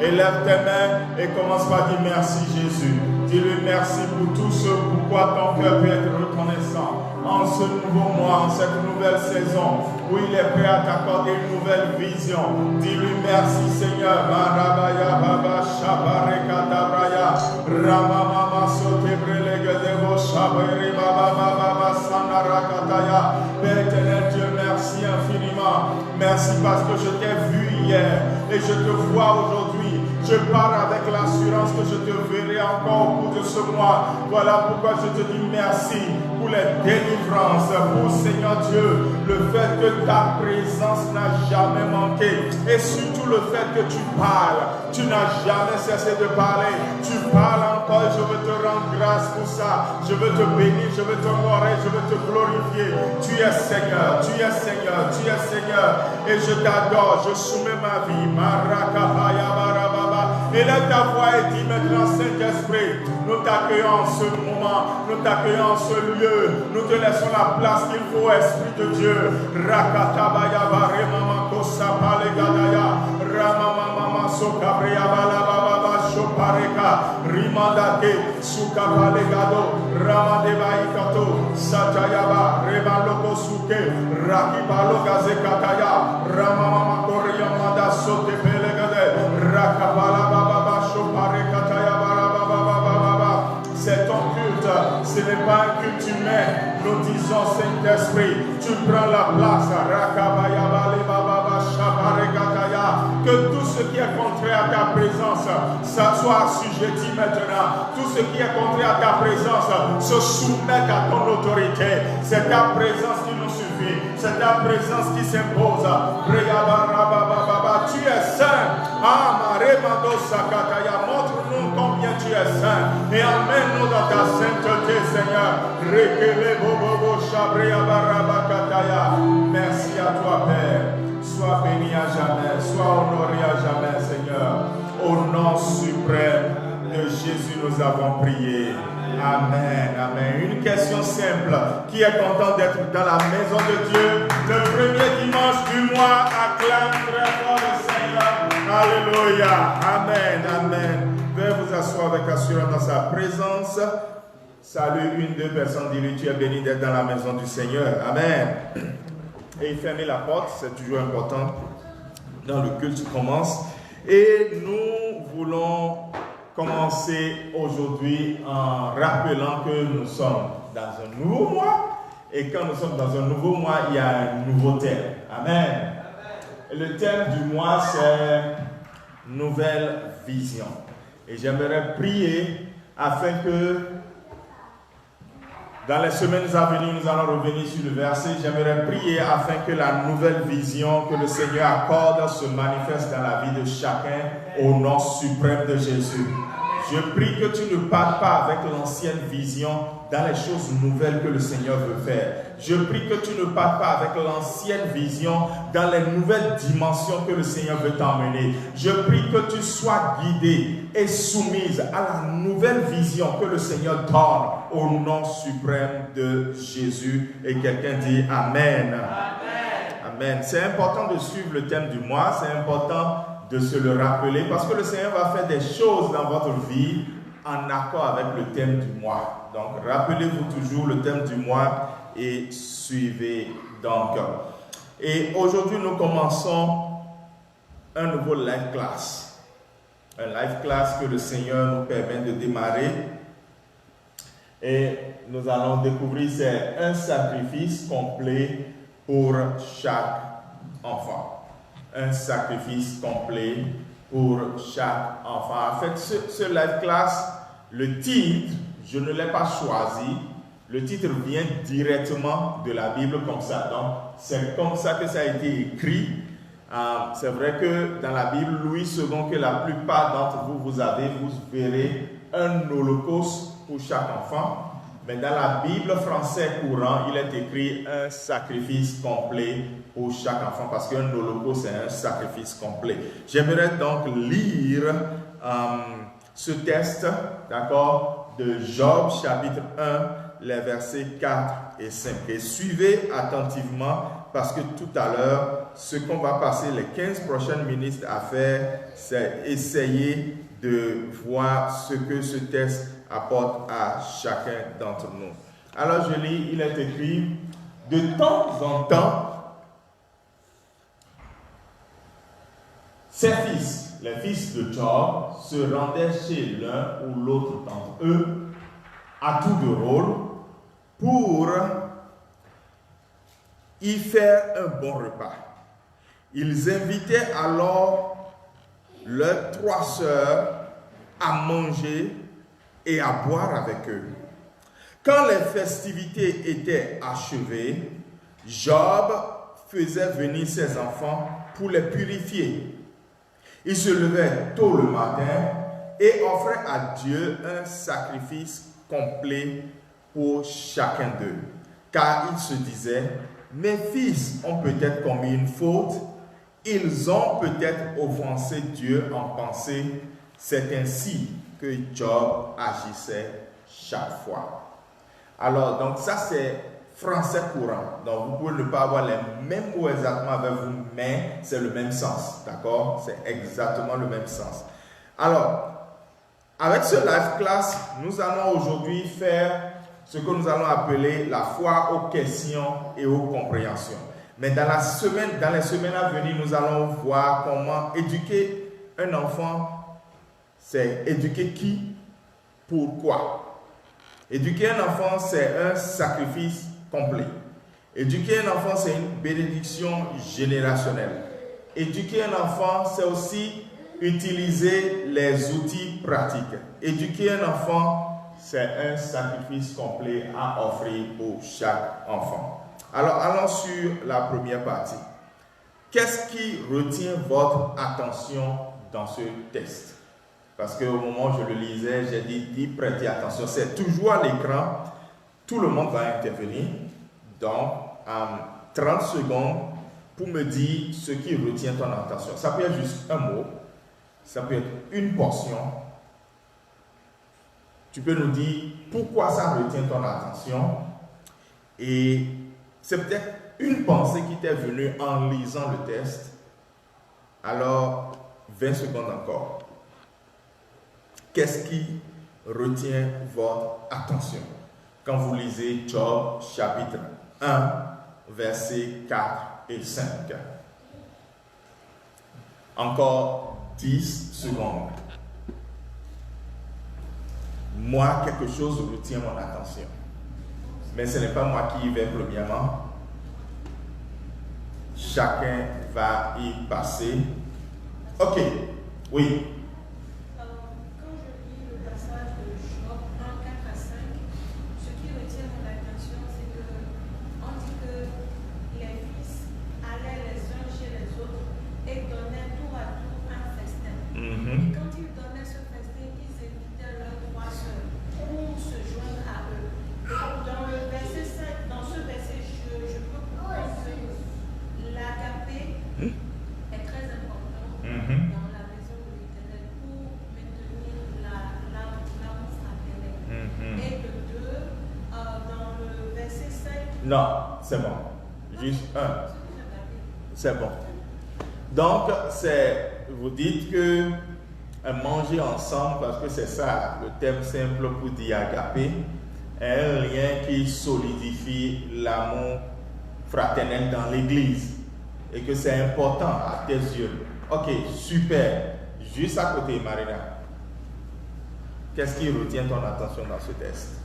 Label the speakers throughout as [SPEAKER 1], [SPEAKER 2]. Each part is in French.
[SPEAKER 1] Élève tes mains et commence par dire merci Jésus. Dis-lui merci pour tout ce pourquoi ton cœur peut être reconnaissant. En ce nouveau mois, en cette nouvelle saison, où il est prêt à t'accorder une nouvelle vision. Dis-lui merci Seigneur. Marabaya Baba Shabareka Dabraya Ramamama Sotebrelegedebo Shabere Baba Baba Sanarakataya. Père éternel Dieu, merci infiniment. Merci parce que je t'ai vu hier et je te vois aujourd'hui. Je pars avec l'assurance que je te verrai encore au cours de ce mois. Voilà pourquoi je te dis merci pour les délivrances, pour Seigneur Dieu, le fait que ta présence n'a jamais manqué et surtout le fait que tu parles. Tu n'as jamais cessé de parler. Tu parles encore et je veux te rendre grâce pour ça. Je veux te bénir, je veux t'honorer, je veux te glorifier. Tu es Seigneur, tu es Seigneur, tu es Seigneur et je t'adore, je soumets ma vie. Marakapaya Barababa. Élève ta voix et dis maintenant, Saint-Esprit, nous t'accueillons en ce moment, nous t'accueillons en ce lieu, nous te laissons la place qu'il faut, Esprit de Dieu. Rakatabayaba, Remamako Sapalegadaya, Ramamama Sokabria Balababa Shopareka, Rimandake, Sukapalegado, Ramadevaikato, Satayaba, Rebaloko Suke, Rakibalo Gazekataya, Ramamama Koryamada Sotepelegade, Rakapala. C'est ton culte, ce n'est pas un culte humain. Nous disons Saint-Esprit, tu prends la place. Que tout ce qui est contraire à ta présence, ça soit assujetti maintenant. Tout ce qui est contraire à ta présence se soumette à ton autorité. C'est ta présence qui nous suffit. C'est ta présence qui s'impose. Tu es saint. Montre-nous combien tu es saint et emmène-nous dans ta sainteté, Seigneur. Merci à toi, Père. Sois béni à jamais, sois honoré à jamais, Seigneur. Au nom suprême de Jésus, nous avons prié. Amen, amen. Une question simple. Qui est content d'être dans la maison de Dieu le premier dimanche du mois? Acclame très fort le Seigneur. Alléluia. Amen, amen. Veuillez vous asseoir avec assurance dans sa présence. Salut une, deux personnes, dis-lui, tu es béni d'être dans la maison du Seigneur. Amen. Et fermez la porte, c'est toujours important. Dans le culte commence. Et nous voulons commencer aujourd'hui en rappelant que nous sommes dans un nouveau mois. Et quand nous sommes dans un nouveau mois, il y a un nouveau thème. Amen. Et le thème du mois, c'est nouvelle vision. Et j'aimerais prier afin que dans les semaines à venir, nous allons revenir sur le verset. J'aimerais prier afin que la nouvelle vision que le Seigneur accorde se manifeste dans la vie de chacun au nom suprême de Jésus. Je prie que tu ne partes pas avec l'ancienne vision dans les choses nouvelles que le Seigneur veut faire. Je prie que tu ne partes pas avec l'ancienne vision dans les nouvelles dimensions que le Seigneur veut t'emmener. Je prie que tu sois guidé et soumise à la nouvelle vision que le Seigneur donne au nom suprême de Jésus. Et quelqu'un dit Amen. Amen. Amen. C'est important de suivre le thème du mois. C'est important de se le rappeler parce que le Seigneur va faire des choses dans votre vie en accord avec le thème du mois. Donc, rappelez-vous toujours le thème du mois et suivez donc. Et aujourd'hui, nous commençons un nouveau live class. Un live class que le Seigneur nous permet de démarrer. Et nous allons découvrir, c'est un sacrifice complet pour chaque enfant. Un sacrifice complet pour chaque enfant. En fait, ce live class, le titre, je ne l'ai pas choisi. Le titre vient directement de la Bible comme ça. Donc, c'est comme ça que ça a été écrit. C'est vrai que dans la Bible, Louis II, que la plupart d'entre vous, vous verrez un holocauste pour chaque enfant. Mais dans la Bible français courant, il est écrit un sacrifice complet pour chaque enfant, parce qu'un holocauste, c'est un sacrifice complet. J'aimerais donc lire ce texte, d'accord, de Job, chapitre 1, les versets 4 et 5. Et suivez attentivement, parce que tout à l'heure, ce qu'on va passer les 15 prochaines minutes à faire, c'est essayer de voir ce que ce texte apporte à chacun d'entre nous. Alors je lis, il est écrit, de temps en temps, ses fils, les fils de Job, se rendaient chez l'un ou l'autre d'entre eux, à tour de rôle, pour y faire un bon repas. Ils invitaient alors leurs 3 sœurs à manger et à boire avec eux. Quand les festivités étaient achevées, Job faisait venir ses enfants pour les purifier. Il se levait tôt le matin et offrait à Dieu un sacrifice complet pour chacun d'eux. Car il se disait, mes fils ont peut-être commis une faute, ils ont peut-être offensé Dieu en pensée. C'est ainsi que Job agissait chaque fois. Alors, donc ça c'est français courant. Donc vous pouvez ne pas avoir les mêmes mots exactement avec vous, mais c'est le même sens. D'accord? C'est exactement le même sens. Alors, avec ce live class, nous allons aujourd'hui faire ce que nous allons appeler la foi aux questions et aux compréhensions. Mais dans les semaines à venir, nous allons voir comment éduquer un enfant. C'est éduquer qui, pourquoi. Éduquer un enfant, c'est un sacrifice complet. Éduquer un enfant, c'est une bénédiction générationnelle. Éduquer un enfant, c'est aussi utiliser les outils pratiques. Éduquer un enfant, c'est un sacrifice complet à offrir pour chaque enfant. Alors, allons sur la première partie. Qu'est-ce qui retient votre attention dans ce texte? Parce qu'au moment où je le lisais, j'ai dit prêtez attention. C'est toujours à l'écran. Tout le monde va intervenir. Donc, 30 secondes pour me dire ce qui retient ton attention. Ça peut être juste un mot. Ça peut être une portion. Tu peux nous dire pourquoi ça retient ton attention. Et c'est peut-être une pensée qui t'est venue en lisant le texte. Alors, 20 secondes encore. Qu'est-ce qui retient votre attention quand vous lisez Job chapitre 1, versets 4 et 5? Encore 10 secondes. Moi, quelque chose retient mon attention. Mais ce n'est pas moi qui y vais premièrement. Chacun va y passer. Ok, oui. Non, c'est bon. Juste un. C'est bon. Donc, vous dites que manger ensemble, parce que c'est ça, le thème simple pour dire agapé, est un lien qui solidifie l'amour fraternel dans l'Église. Et que c'est important à tes yeux. Ok, super. Juste à côté, Marina. Qu'est-ce qui retient ton attention dans ce test?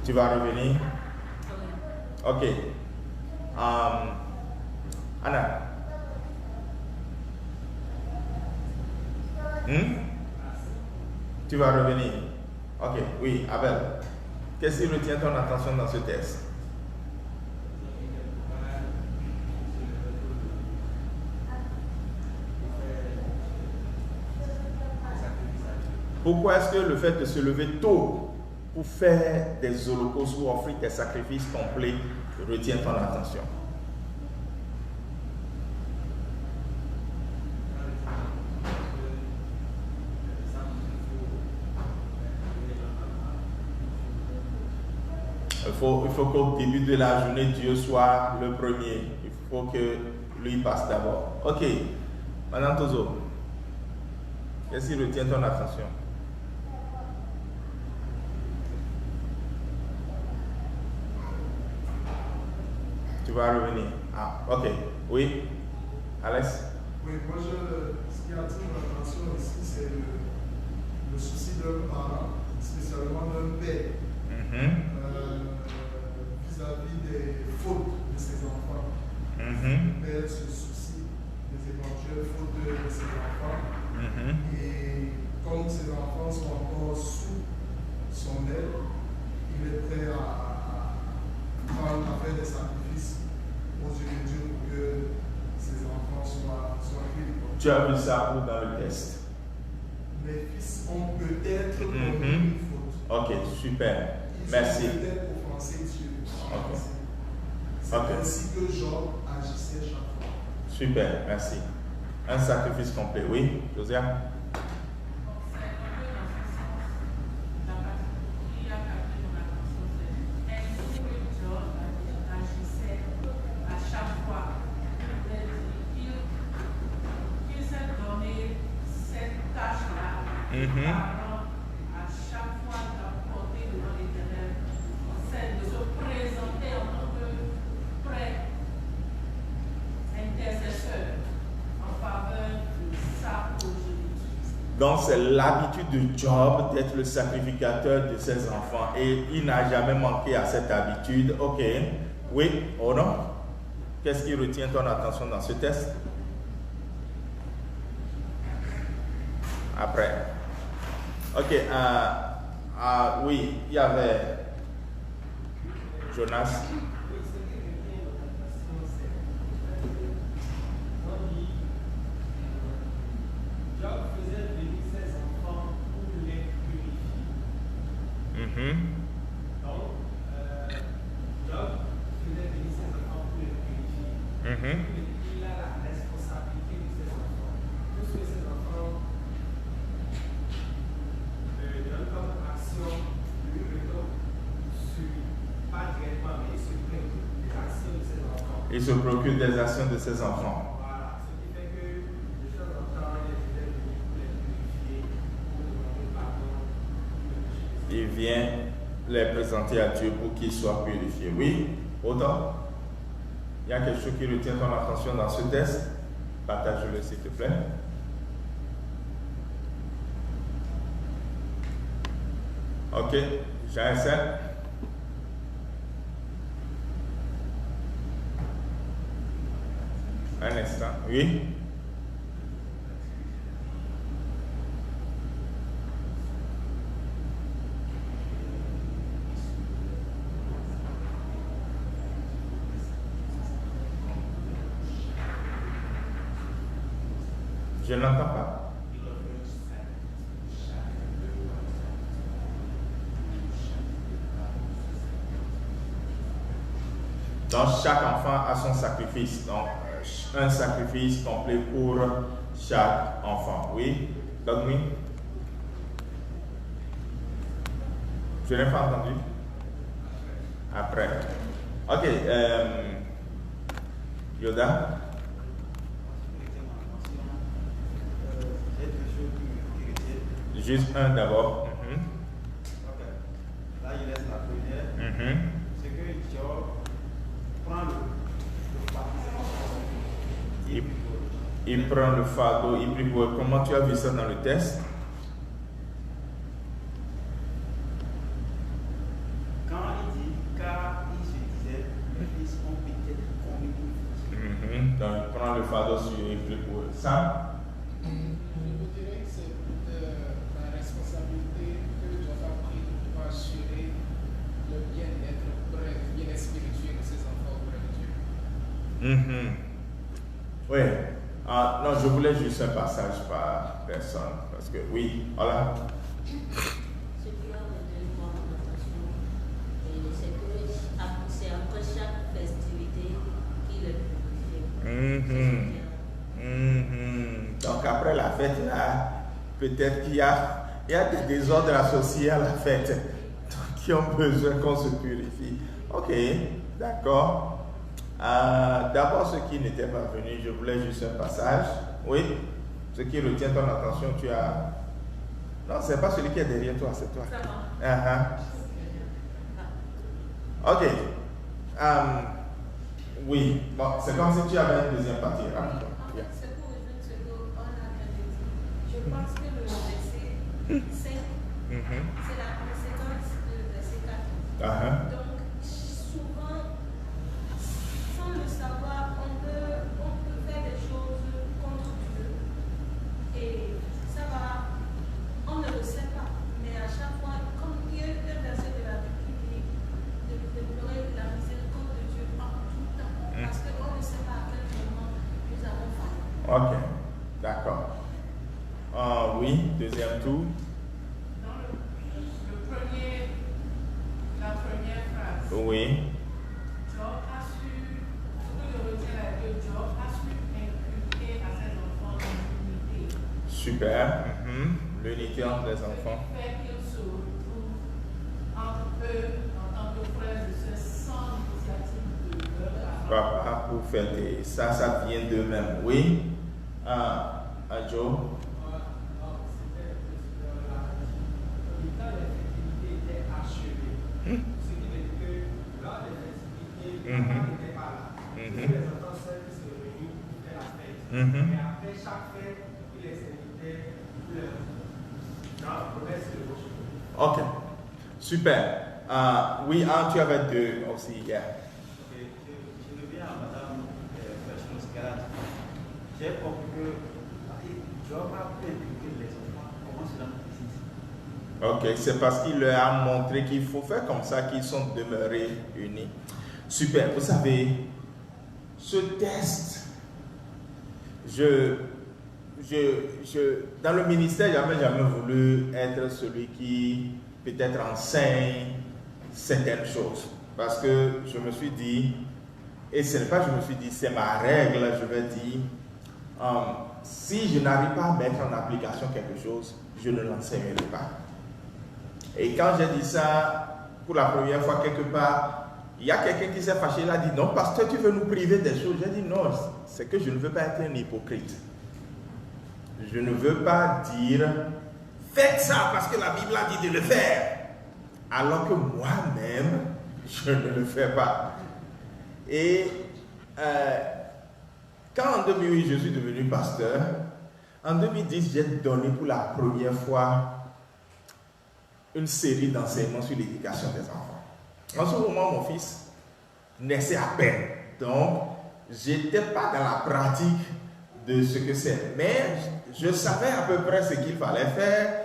[SPEAKER 1] Tu vas revenir? Ok. Anna. Tu vas revenir. Ok, oui, Abel. Qu'est-ce qui retient ton attention dans ce test? Pourquoi est-ce que le fait de se lever tôt pour faire des holocaustes ou offrir des sacrifices complets retient ton attention? Il faut qu'au début de la journée, Dieu soit le premier. Il faut que lui passe d'abord. Ok. Madame Tozo, qu'est-ce qui retient ton attention? Tu vas revenir. Ah, ok. Oui. Alex?
[SPEAKER 2] Oui, moi, ce qui attire mon attention ici, c'est le souci d'un parent, spécialement d'un père. Vis-à-vis des fautes de ses enfants. Le père se soucie des éventuelles fautes de ses enfants. Et comme ses enfants sont encore sous son aile, il est prêt à faire des sacrifices aux yeux de Dieu pour que ses enfants soient libres.
[SPEAKER 1] Tu as vu ça où dans le test?
[SPEAKER 2] Mes fils ont peut-être commis une faute.
[SPEAKER 1] Ok, super. Merci.
[SPEAKER 2] Okay. C'est ainsi que Job agissait chaque fois.
[SPEAKER 1] Super, merci. Un sacrifice complet, oui, Josiane? Donc c'est l'habitude de Job d'être le sacrificateur de ses enfants et il n'a jamais manqué à cette habitude. Ok, oui, ou non? Qu'est-ce qui retient ton attention dans ce test? Après. Ok, oui, il y avait Jonas.
[SPEAKER 3] Donc, Job faisait venir ses enfants pour les purifier. Il a la responsabilité de ses enfants. Tout ce que ses enfants donnent comme action, lui pas directement, mais il se préoccupe des actions de ses enfants.
[SPEAKER 1] Il se préoccupe des actions de ses enfants.
[SPEAKER 3] Voilà, ce qui fait que de temps en temps, il faisait venir pour les purifier, pour demander pardon.
[SPEAKER 1] Il vient les présenter à Dieu pour qu'ils soient purifiés. Oui, autant. Il y a quelque chose qui retient ton attention dans ce test? Partage-le s'il te plaît. Ok, j'ai un 7. Un instant, oui. Je n'entends pas. Donc chaque enfant a son sacrifice. Donc un sacrifice complet pour chaque enfant. Oui, donc oui. Je n'ai pas entendu. Après. Ok. Yoda. Juste un d'abord.
[SPEAKER 4] Là, il laisse la première. C'est que Job prend le fardeau.
[SPEAKER 1] Il prend le fardeau, il prie pour eux. Comment tu as vu ça dans le test?
[SPEAKER 4] Quand il dit, car il se disait,
[SPEAKER 1] Donc, prends le fardeau sur les épaules pour eux. Ça?
[SPEAKER 5] Je vous dirais que c'est la responsabilité que Dieu a prise pour assurer le bien-être, le bien-être spirituel de ses enfants auprès de Dieu.
[SPEAKER 1] Oui. Ah, non, je voulais juste un passage par personne. Parce que, oui, voilà.
[SPEAKER 6] Ce qui a retenu mon attention, c'est que c'est après chaque festivité qu'il est purifié.
[SPEAKER 1] Donc après la fête, là, peut-être qu'il y a des désordres associés à la fête qui ont besoin qu'on se purifie. Ok, d'accord. D'abord, ceux qui n'étaient pas venus, je voulais juste un passage. Oui, ce qui retient ton attention, tu as... Non, c'est pas celui qui est derrière toi, c'est toi. Ok. Oui, bon, c'est comme si tu avais une deuxième partie.
[SPEAKER 7] C'est pour rejoindre ce qu'on a dit. Je pense que le verset 5, c'est la conséquence du verset 4. Donc, souvent, sans le savoir, on peut faire des choses contre Dieu. Et ça va, on ne le sait pas. Mais à chaque fois, comme il y a un verset de la Bible qui dit de pleurer la miséricorde de Dieu en tout temps. Parce qu'on ne sait pas à quel moment nous avons failli.
[SPEAKER 1] Ok, d'accord. Oui, deuxième tour.
[SPEAKER 8] Dans la première phrase.
[SPEAKER 1] Oui.
[SPEAKER 8] Job a su, ce que je retiens là, que Job a su inculquer à ses enfants l'unité.
[SPEAKER 1] Super. L'unité entre les enfants.
[SPEAKER 8] Ce qui fait qu'ils se retrouvent entre eux en tant que frères et sœurs sans l'initiative de leur parents.
[SPEAKER 1] Papa pour fêter. Ça vient d'eux-mêmes. Oui. Joe.
[SPEAKER 3] Quand les festivités étaient achevées, ce qui veut dire que lors des festivités, les parents n'étaient pas là. C'était les enfants seuls qui se réunissent pour faire la fête. Mais après chaque fête, ils les invitaient dans la promesse de l'autre.
[SPEAKER 1] Ok. Super. Oui, tu avais deux aussi. Yeah.
[SPEAKER 4] Je reviens à Madame Personnel. J'ai compris que Job a pu impliquer les enfants. Comment cela existe?
[SPEAKER 1] Ok, c'est parce qu'il leur a montré qu'il faut faire comme ça qu'ils sont demeurés unis. Super. Vous savez, ce test, dans le ministère, jamais voulu être celui qui peut-être enseigne certaines choses. Parce que je me suis dit, et ce n'est pas je me suis dit, c'est ma règle, je vais dire, si je n'arrive pas à mettre en application quelque chose, je ne l'enseignerai pas. Et quand j'ai dit ça, pour la première fois quelque part, il y a quelqu'un qui s'est fâché, il a dit, non, pasteur, tu veux nous priver des choses. J'ai dit, non, c'est que je ne veux pas être un hypocrite. Je ne veux pas dire, faites ça parce que la Bible a dit de le faire. Alors que moi-même, je ne le fais pas. Et quand en 2008, je suis devenu pasteur, en 2010, j'ai donné pour la première fois une série d'enseignements sur l'éducation des enfants. En ce moment, mon fils naissait à peine. Donc, je n'étais pas dans la pratique de ce que c'est. Mais je savais à peu près ce qu'il fallait faire.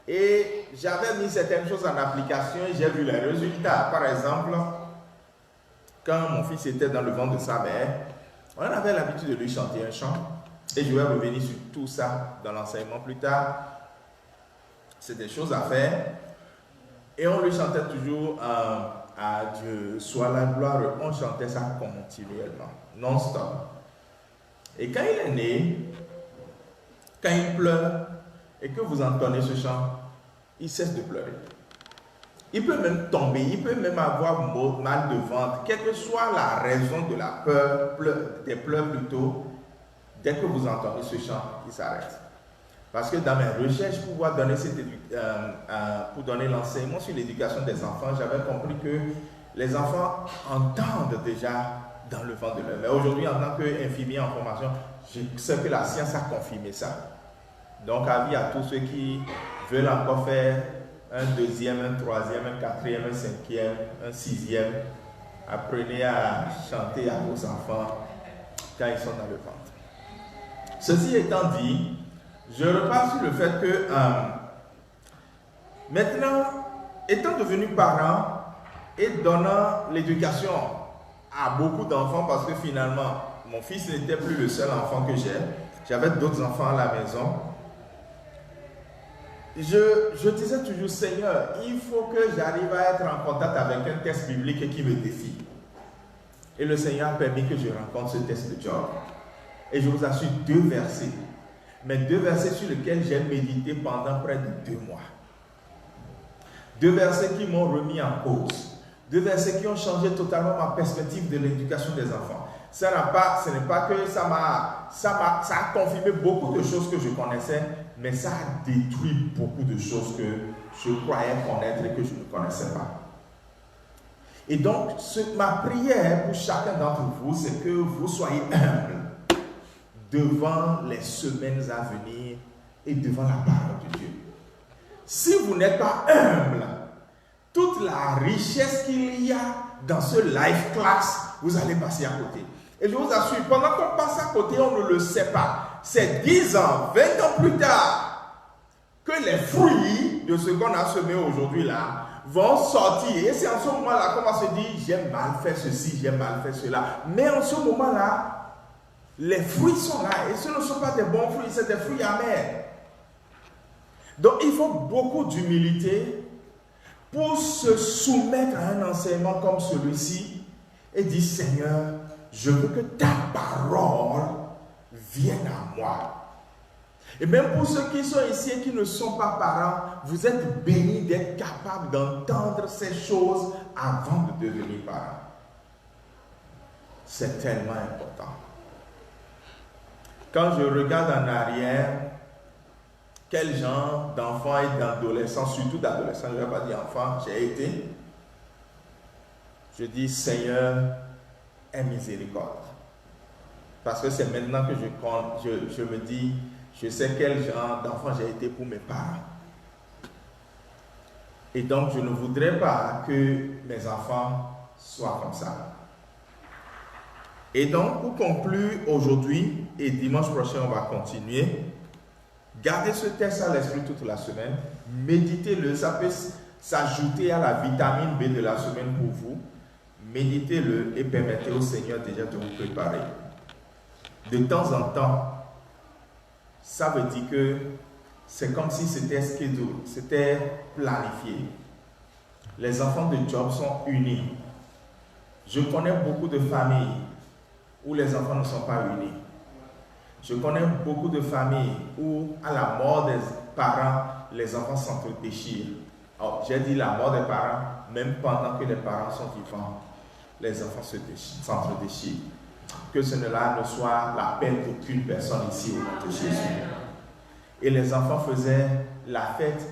[SPEAKER 1] Et j'avais mis certaines choses en application et j'ai vu les résultats. Par exemple, quand mon fils était dans le ventre de sa mère, on avait l'habitude de lui chanter un chant. Et je vais revenir sur tout ça dans l'enseignement plus tard. C'est des choses à faire. Et on lui chantait toujours à Dieu soit la gloire. On chantait ça continuellement, non-stop. Et quand il est né, quand il pleure, et que vous entendez ce chant, il cesse de pleurer. Il peut même tomber, il peut même avoir mal de ventre, quelle que soit la raison de la peur, des pleurs plutôt, dès que vous entendez ce chant, il s'arrête. Parce que dans mes recherches pour pouvoir donner, pour donner l'enseignement sur l'éducation des enfants, j'avais compris que les enfants entendent déjà dans le ventre de leur mère. Aujourd'hui, en tant qu'infirmier en formation, je sais que la science a confirmé ça. Donc, avis à tous ceux qui veulent encore faire un deuxième, un troisième, un quatrième, un cinquième, un sixième, apprenez à chanter à vos enfants quand ils sont dans le ventre. Ceci étant dit, je repars sur le fait que maintenant, étant devenu parent et donnant l'éducation à beaucoup d'enfants, parce que finalement, mon fils n'était plus le seul enfant que j'ai, j'avais d'autres enfants à la maison, je disais toujours, Seigneur, il faut que j'arrive à être en contact avec un texte biblique qui me défie. Et le Seigneur a permis que je rencontre ce texte de Job. Et je vous assure 2 versets. Mais 2 versets sur lesquels j'ai médité pendant près de 2 mois. 2 versets qui m'ont remis en cause. 2 versets qui ont changé totalement ma perspective de l'éducation des enfants. Ce n'est pas que ça a confirmé beaucoup de choses que je connaissais, mais ça a détruit beaucoup de choses que je croyais connaître et que je ne connaissais pas. Et donc, ma prière pour chacun d'entre vous, c'est que vous soyez humbles devant les semaines à venir et devant la parole de Dieu. Si vous n'êtes pas humble, toute la richesse qu'il y a dans ce life class, vous allez passer à côté. Et je vous assure, pendant qu'on passe à côté, on ne le sait pas. C'est 10 ans, 20 ans plus tard, que les fruits de ce qu'on a semé aujourd'hui là vont sortir. Et c'est en ce moment-là qu'on va se dire, j'ai mal fait ceci, j'ai mal fait cela. Mais en ce moment-là, les fruits sont là. Et ce ne sont pas des bons fruits, c'est des fruits amers. Donc il faut beaucoup d'humilité pour se soumettre à un enseignement comme celui-ci et dire, Seigneur, je veux que ta parole vienne à moi. Et même pour ceux qui sont ici et qui ne sont pas parents, vous êtes bénis d'être capables d'entendre ces choses avant de devenir parents. C'est tellement important. Quand je regarde en arrière, quel genre d'enfants et d'adolescents, surtout d'adolescents, je ne vais pas dire enfants, j'ai été, je dis, Seigneur, aie miséricorde. Parce que c'est maintenant que je me dis, je sais quel genre d'enfant j'ai été pour mes parents. Et donc, je ne voudrais pas que mes enfants soient comme ça. Et donc, pour conclure aujourd'hui, et dimanche prochain, on va continuer, gardez ce texte à l'esprit toute la semaine, méditez-le, ça peut s'ajouter à la vitamine B de la semaine pour vous. Méditez-le et permettez au Seigneur déjà de vous préparer. De temps en temps, ça veut dire que c'est comme si c'était schedule, c'était planifié. Les enfants de Job sont unis. Je connais beaucoup de familles où les enfants ne sont pas unis. Je connais beaucoup de familles où, à la mort des parents, les enfants s'entre-déchirent. Alors, j'ai dit la mort des parents, même pendant que les parents sont vivants, les enfants s'entre-déchirent. Que cela ne soit la peine d'aucune personne ici au nom de Jésus. Et les enfants faisaient la fête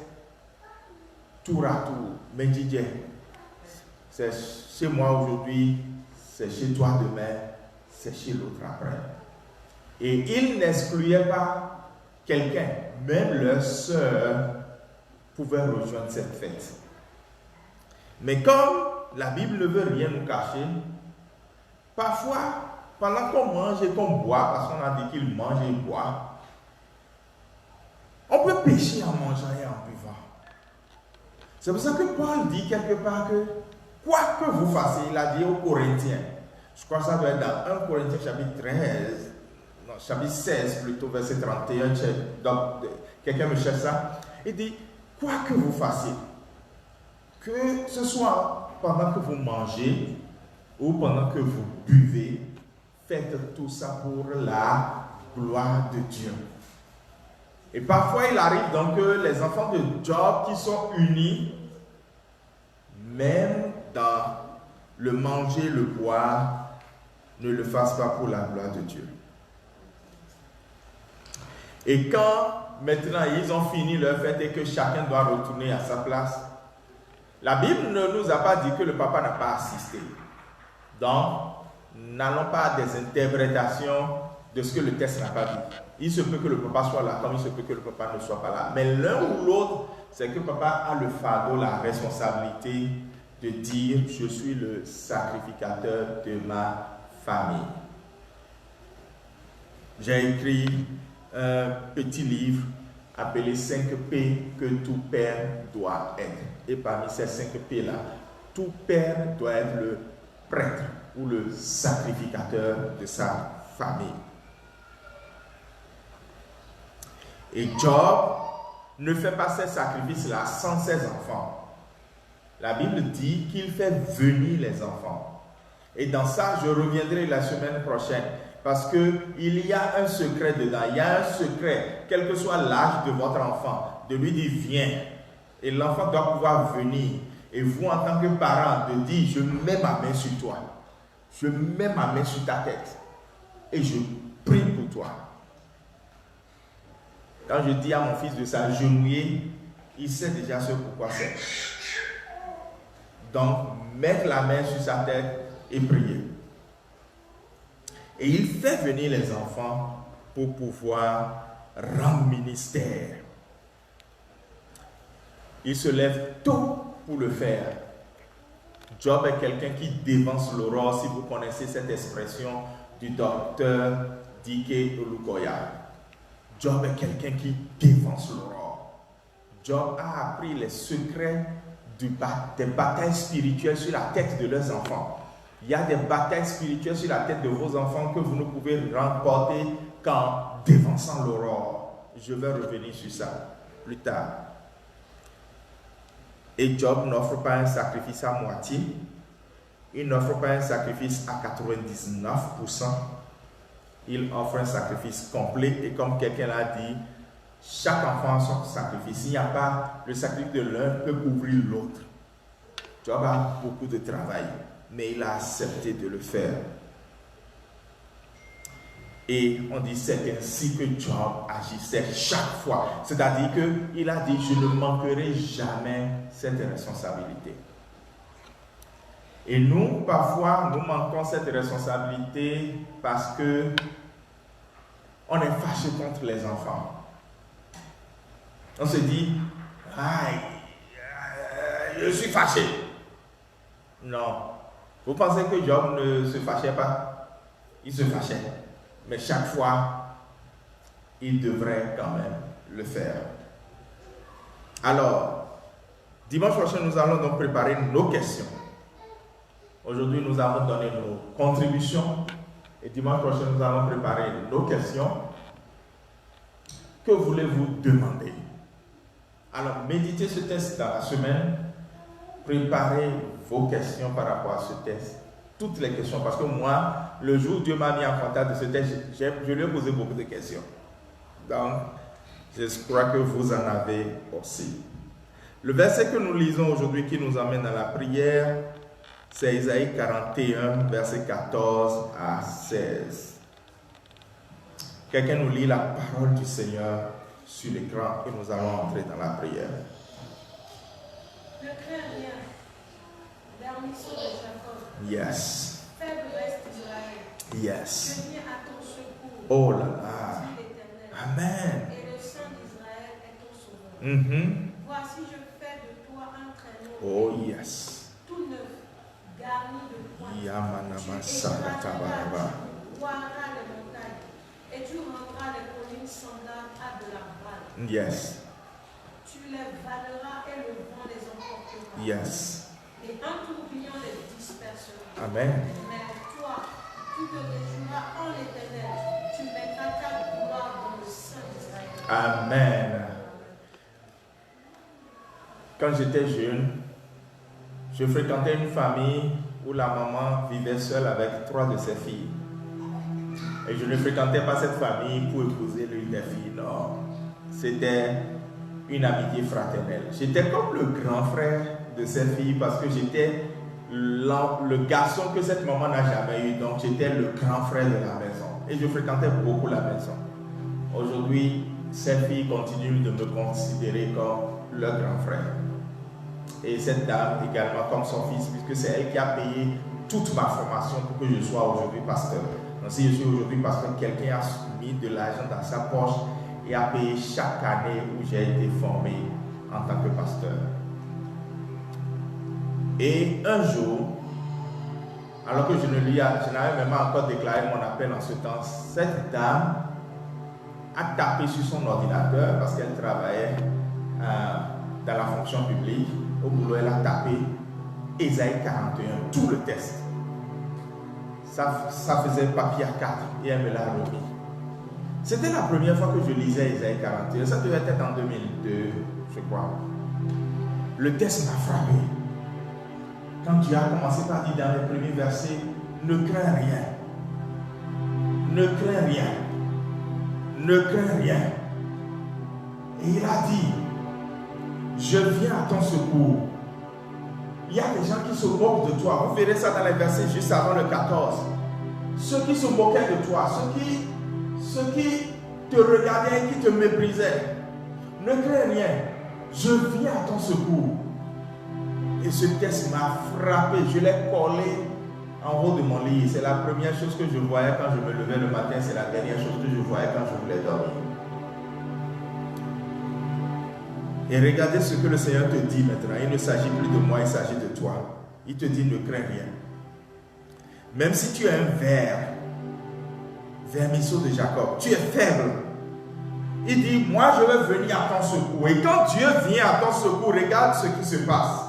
[SPEAKER 1] tour à tour. Mais Didier, c'est chez moi aujourd'hui, c'est chez toi demain, c'est chez l'autre après. Et ils n'excluaient pas quelqu'un, même leur sœur pouvait rejoindre cette fête. Mais comme la Bible ne veut rien nous cacher, parfois, pendant qu'on mange et qu'on boit, parce qu'on a dit qu'il mange et boit, on peut pécher en mangeant et en buvant. C'est pour ça que Paul dit quelque part que, quoi que vous fassiez, il a dit aux Corinthiens, je crois que ça doit être dans 1 Corinthiens chapitre 13, non, chapitre 16 plutôt, verset 31, donc quelqu'un me cherche ça, il dit, quoi que vous fassiez, que ce soit pendant que vous mangez ou pendant que vous buvez, faites tout ça pour la gloire de Dieu. Et parfois, il arrive donc que les enfants de Job qui sont unis, même dans le manger, le boire, ne le fassent pas pour la gloire de Dieu. Et quand maintenant ils ont fini leur fête et que chacun doit retourner à sa place, la Bible ne nous a pas dit que le papa n'a pas assisté. Donc, n'allons pas à des interprétations de ce que le texte n'a pas dit. Il se peut que le papa soit là, comme il se peut que le papa ne soit pas là. Mais l'un ou l'autre, c'est que papa a le fardeau, la responsabilité de dire « Je suis le sacrificateur de ma famille ». j'ai écrit un petit livre appelé 5 P que tout père doit être. Et parmi ces 5 P-là, tout père doit être le prêtre ou le sacrificateur de sa famille. Et Job ne fait pas ces sacrifices-là sans ses enfants. La Bible dit qu'il fait venir les enfants. Et dans ça, je reviendrai la semaine prochaine. Parce qu'il y a un secret dedans. Il y a un secret, quel que soit l'âge de votre enfant, de lui dire viens. Et l'enfant doit pouvoir venir. Et vous, en tant que parent, de dire je mets ma main sur toi. Je mets ma main sur ta tête. Et je prie pour toi. Quand je dis à mon fils de s'agenouiller, il sait déjà ce pourquoi c'est. Donc, mettre la main sur sa tête et prier. Et il fait venir les enfants pour pouvoir rendre ministère. Il se lève tôt pour le faire. Job est quelqu'un qui dévance l'aurore, si vous connaissez cette expression du docteur Dike Olukoya. Job est quelqu'un qui dévance l'aurore. Job a appris les secrets des batailles spirituelles sur la tête de leurs enfants. Il y a des batailles spirituelles sur la tête de vos enfants que vous ne pouvez remporter qu'en dévançant l'aurore. Je vais revenir sur ça plus tard. Et Job n'offre pas un sacrifice à moitié. Il n'offre pas un sacrifice à 99%. Il offre un sacrifice complet. Et comme quelqu'un l'a dit, chaque enfant a son sacrifice. Il n'y a pas le sacrifice de l'un peut couvrir l'autre. Job a beaucoup de travail, mais il a accepté de le faire. Et on dit c'est ainsi que Job agissait chaque fois. C'est-à-dire qu'il a dit je ne manquerai jamais cette responsabilité. Et nous, parfois, nous manquons cette responsabilité parce que on est fâché contre les enfants. On se dit, je suis fâché. Non. Vous pensez que Job ne se fâchait pas? Il se fâchait. Mais chaque fois, il devrait quand même le faire. Alors, dimanche prochain, nous allons donc préparer nos questions. Aujourd'hui, nous allons donner nos contributions. Et dimanche prochain, nous allons préparer nos questions. Que voulez-vous demander? Alors, méditez ce test dans la semaine. Préparez vos questions par rapport à ce test. Toutes les questions. Parce que moi, le jour où Dieu m'a mis en contact de ce test, je lui ai posé beaucoup de questions. Donc, je crois que vous en avez aussi. Le verset que nous lisons aujourd'hui qui nous emmène à la prière, c'est Isaïe 41, verset 14 à 16. Quelqu'un nous lit la parole du Seigneur sur l'écran et nous allons entrer dans la prière.
[SPEAKER 7] Ne crains rien, berceau de Jacob.
[SPEAKER 1] Yes.
[SPEAKER 7] Faiblesse d'Israël.
[SPEAKER 1] Yes.
[SPEAKER 7] Je viens à ton secours.
[SPEAKER 1] Oh là là.
[SPEAKER 7] Dit l'Éternel.
[SPEAKER 1] Amen.
[SPEAKER 7] Et le Saint d'Israël est ton sauveur. Voici, je fais de toi un traîneau.
[SPEAKER 1] Oh yes.
[SPEAKER 7] Tout neuf, garni de points.
[SPEAKER 1] Yamanama
[SPEAKER 7] Tu
[SPEAKER 1] Sakatabaraba.
[SPEAKER 7] boiras les montagnes et tu rendras les collines semblables à de la balle.
[SPEAKER 1] Yes.
[SPEAKER 7] Tu les valeras et le vent les emportera.
[SPEAKER 1] Yes.
[SPEAKER 7] Et un tourbillon les dispersera.
[SPEAKER 1] Amen.
[SPEAKER 7] Mais toi, tu te réjouiras en l'Éternel. Tu mettras ta gloire dans le Saint d'Israël.
[SPEAKER 1] Amen. Quand j'étais jeune, je fréquentais une famille où la maman vivait seule avec 3 de ses filles. Et je ne fréquentais pas cette famille pour épouser l'une des filles, non. C'était une amitié fraternelle. J'étais comme le grand frère de cette fille parce que j'étais le garçon que cette maman n'a jamais eu. Donc j'étais le grand frère de la maison. Et je fréquentais beaucoup la maison. Aujourd'hui, cette fille continue de me considérer comme le grand frère. Et cette dame également comme son fils, puisque c'est elle qui a payé toute ma formation pour que je sois aujourd'hui pasteur. Donc si je suis aujourd'hui pasteur, quelqu'un a mis de l'argent dans sa poche et a payé chaque année où j'ai été formé en tant que pasteur. Et un jour, alors que je n'avais même pas encore déclaré mon appel en ce temps, cette dame a tapé sur son ordinateur parce qu'elle travaillait dans la fonction publique. Au boulot, elle a tapé Ésaïe 41, tout le test. Ça faisait papier à 4 et elle me l'a remis. C'était la première fois que je lisais Ésaïe 41. Ça devait être en 2002, je crois. Le test m'a frappé. Quand Dieu a commencé par dire dans les premiers versets, ne crains rien. Ne crains rien. Ne crains rien. Et il a dit, je viens à ton secours. Il y a des gens qui se moquent de toi. Vous verrez ça dans les versets juste avant le 14. Ceux qui se moquaient de toi, ceux qui te regardaient, qui te méprisaient. Ne crains rien. Je viens à ton secours. Et ce texte m'a frappé. Je l'ai collé en haut de mon lit. C'est la première chose que je voyais quand je me levais le matin. C'est la dernière chose que je voyais quand je voulais dormir. Et regardez ce que le Seigneur te dit maintenant. Il ne s'agit plus de moi, il s'agit de toi. Il te dit, ne crains rien. Même si tu es un vermisseau de Jacob, tu es faible. Il dit, moi je vais venir à ton secours. Et quand Dieu vient à ton secours, regarde ce qui se passe.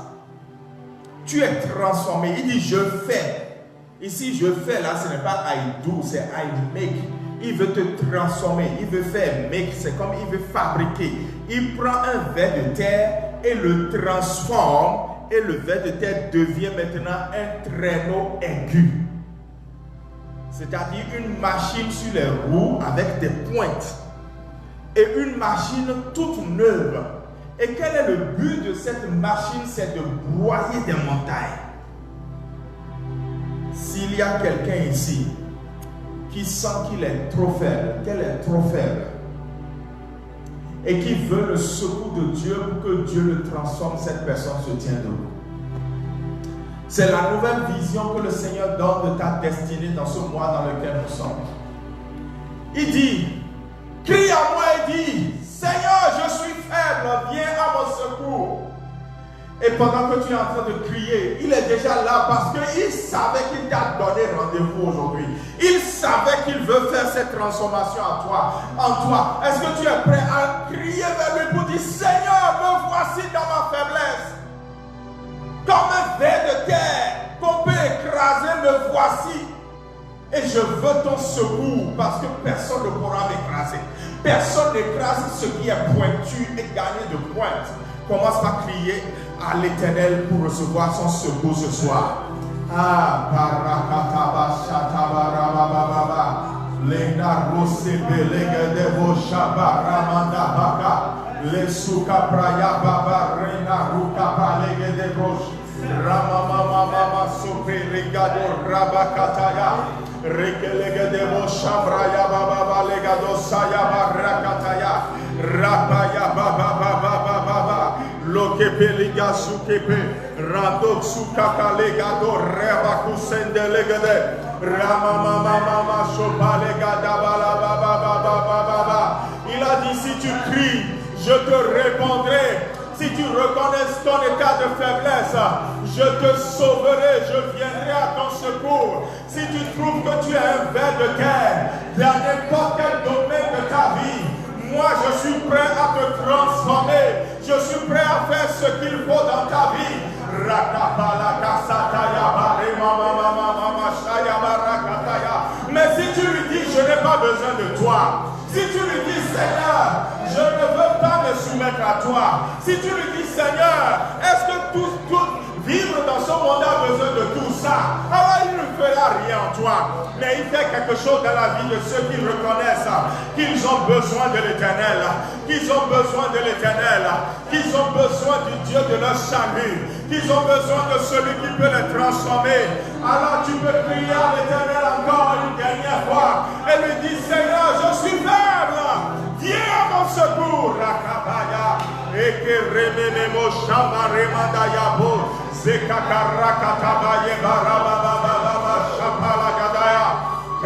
[SPEAKER 1] Tu es transformé. Il dit, je fais. Ici, je fais là, ce n'est pas I do, c'est I make. Il veut te transformer, il veut faire make, c'est comme il veut fabriquer. Il prend un ver de terre et le transforme, et le ver de terre devient maintenant un traîneau aigu. C'est-à-dire une machine sur les roues avec des pointes. Et une machine toute neuve. Et quel est le but de cette machine? C'est de broyer des montagnes. S'il y a quelqu'un ici qui sent qu'il est trop faible, qu'elle est trop faible, et qui veut le secours de Dieu pour que Dieu le transforme, cette personne se tient debout. C'est la nouvelle vision que le Seigneur donne de ta destinée dans ce mois dans lequel nous sommes. Il dit, crie à moi et dis, Seigneur, je suis faible, viens à mon secours. Et pendant que tu es en train de crier, il est déjà là parce qu'il savait qu'il t'a donné rendez-vous aujourd'hui. Il savait qu'il veut faire cette transformation en toi. Est-ce que tu es prêt à crier vers lui pour dire, Seigneur, me voici dans ma faiblesse. Comme un ver de terre qu'on peut écraser, me voici. Et je veux ton secours parce que personne ne pourra m'écraser. Personne n'écrase ce qui est pointu et gagné de pointe. Commence par crier à l'Éternel pour recevoir son secours ce soir. Ah, barakataba shatabarababa. Lena rosebe legedevo shabaramanda baka. Le suka praya baba rena ruka palegedebrosh. Ramama mama super regado rabakataya. Rekelegedebo shabraya baba legado saya barakataya. Rapaya baba baba baba. Lokepe liga sukepe. Radok sukaka legado rebakusende legede. Ramama mama shopa legada bala baba baba baba. Il a dit si tu cries, je te répondrai. Si tu reconnais ton état de faiblesse, je te sauverai, je viendrai à ton secours. Si tu trouves que tu es un ver de terre dans n'importe quel domaine de ta vie, moi je suis prêt à te transformer. Je suis prêt à faire ce qu'il faut dans ta vie. Mais si tu lui dis, je n'ai pas besoin de toi. Si tu lui dis, Seigneur, je ne veux pas me soumettre à toi. Si tu lui dis, Seigneur, est-ce que tout vivre dans ce monde a besoin de tout ça? Alors il ne fera rien en toi. Mais il fait quelque chose dans la vie de ceux qui reconnaissent qu'ils ont besoin de l'Éternel. Qu'ils ont besoin de l'Éternel. Qu'ils ont besoin du Dieu de leur salut. Qu'ils ont besoin de celui qui peut les transformer. Alors tu peux prier à l'Éternel encore une dernière fois. Et lui dire, Seigneur, je suis faible. Viens à mon secours. Rakabaya. Eke remenemo shamba remandaya bo. Zekakarakatabaye barababababa shapala gadaya.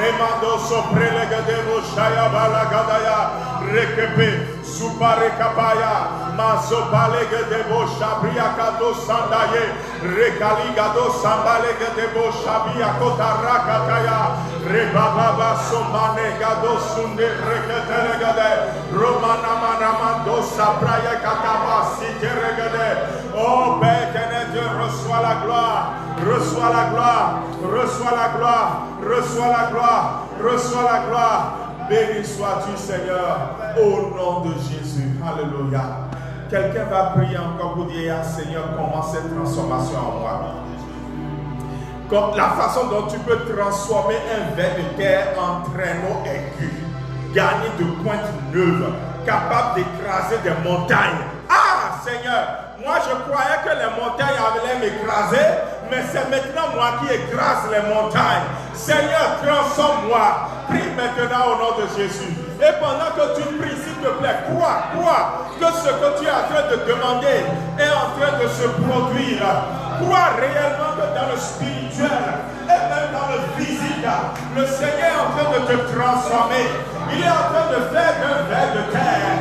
[SPEAKER 1] Remando soprelegedebo shaya balagadaya. Rekepe supare kapaya. Masopalegedebo shabriakato sandaye. Rekaligado sambalegedebo shabiakotarakataya. Rebababa somanegado sunde reketelegade. Romanamanamando sabraya kataba siteregade. Oh Père éternel Dieu, reçois la gloire, reçois la gloire, reçois la gloire, reçois la gloire, reçois la gloire. Béni sois-tu Seigneur, au nom de Jésus. Alléluia. Quelqu'un va prier encore pour dire, Seigneur, commence cette transformation en moi. Comme la façon dont tu peux transformer un ver de terre en traîneau aigu, garni de pointes neuves, capable d'écraser des montagnes. Ah Seigneur, moi je croyais que les montagnes allaient m'écraser, mais c'est maintenant moi qui écrase les montagnes. Seigneur, transforme-moi. Prie maintenant au nom de Jésus. Et pendant que tu pries, s'il te plaît, crois que ce que tu es en train de demander est en train de se produire. Crois réellement que dans le spirituel et même dans le physique, le Seigneur est en train de te transformer. Il est en train de faire d'un ver de terre,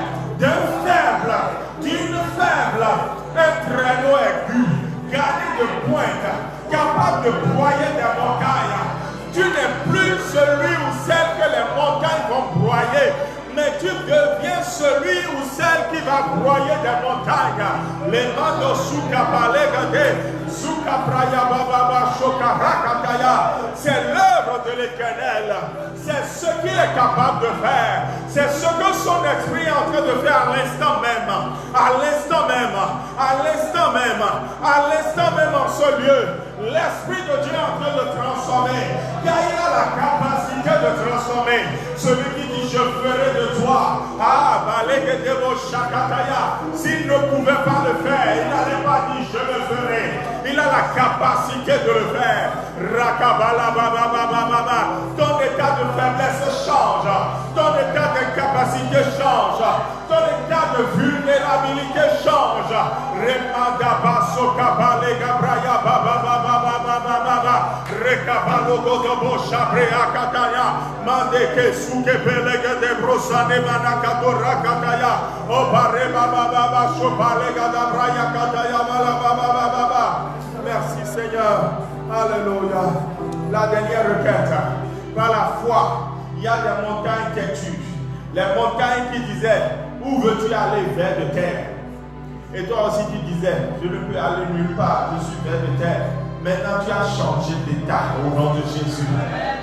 [SPEAKER 1] d'une faible, un traîneau aigu, garni de pointe, capable de broyer des montagnes. Tu n'es plus celui ou celle que les montagnes vont broyer, mais tu deviens celui ou celle qui va broyer des montagnes. Les mando soukapalegade, soukapraya bababa shokarakataya. C'est l'œuvre de l'Éternel. C'est ce qu'il est capable de faire. C'est ce que son esprit est en train de faire à l'instant même. À l'instant même. À l'instant même. À l'instant même en ce lieu. L'Esprit de Dieu est en train de transformer. Car il a la capacité de transformer. Celui qui dit je ferai de toi. Ah, Balegedebo Shakataya. S'il ne pouvait pas le faire, il n'allait pas dire je le ferai. Il a la capacité de le faire. Rakabala baba baba baba. Ton état de faiblesse change. Ton état d'incapacité change. Ton état de vulnérabilité change. Remanda baso kabale gabraya baba baba baba baba. Rekabalo godobo shabrea kataya. Mandeke suke belege de brosane manakato rakataya. Obare baba baba shobale gadabraya kataya bala baba baba. Merci Seigneur. Alléluia. La dernière requête. Par la foi, il y a des montagnes têtues. Les montagnes qui disaient, où veux-tu aller vers de terre? Et toi aussi tu disais, je ne peux aller nulle part, je suis vers de terre. Maintenant tu as changé d'état au nom de Jésus.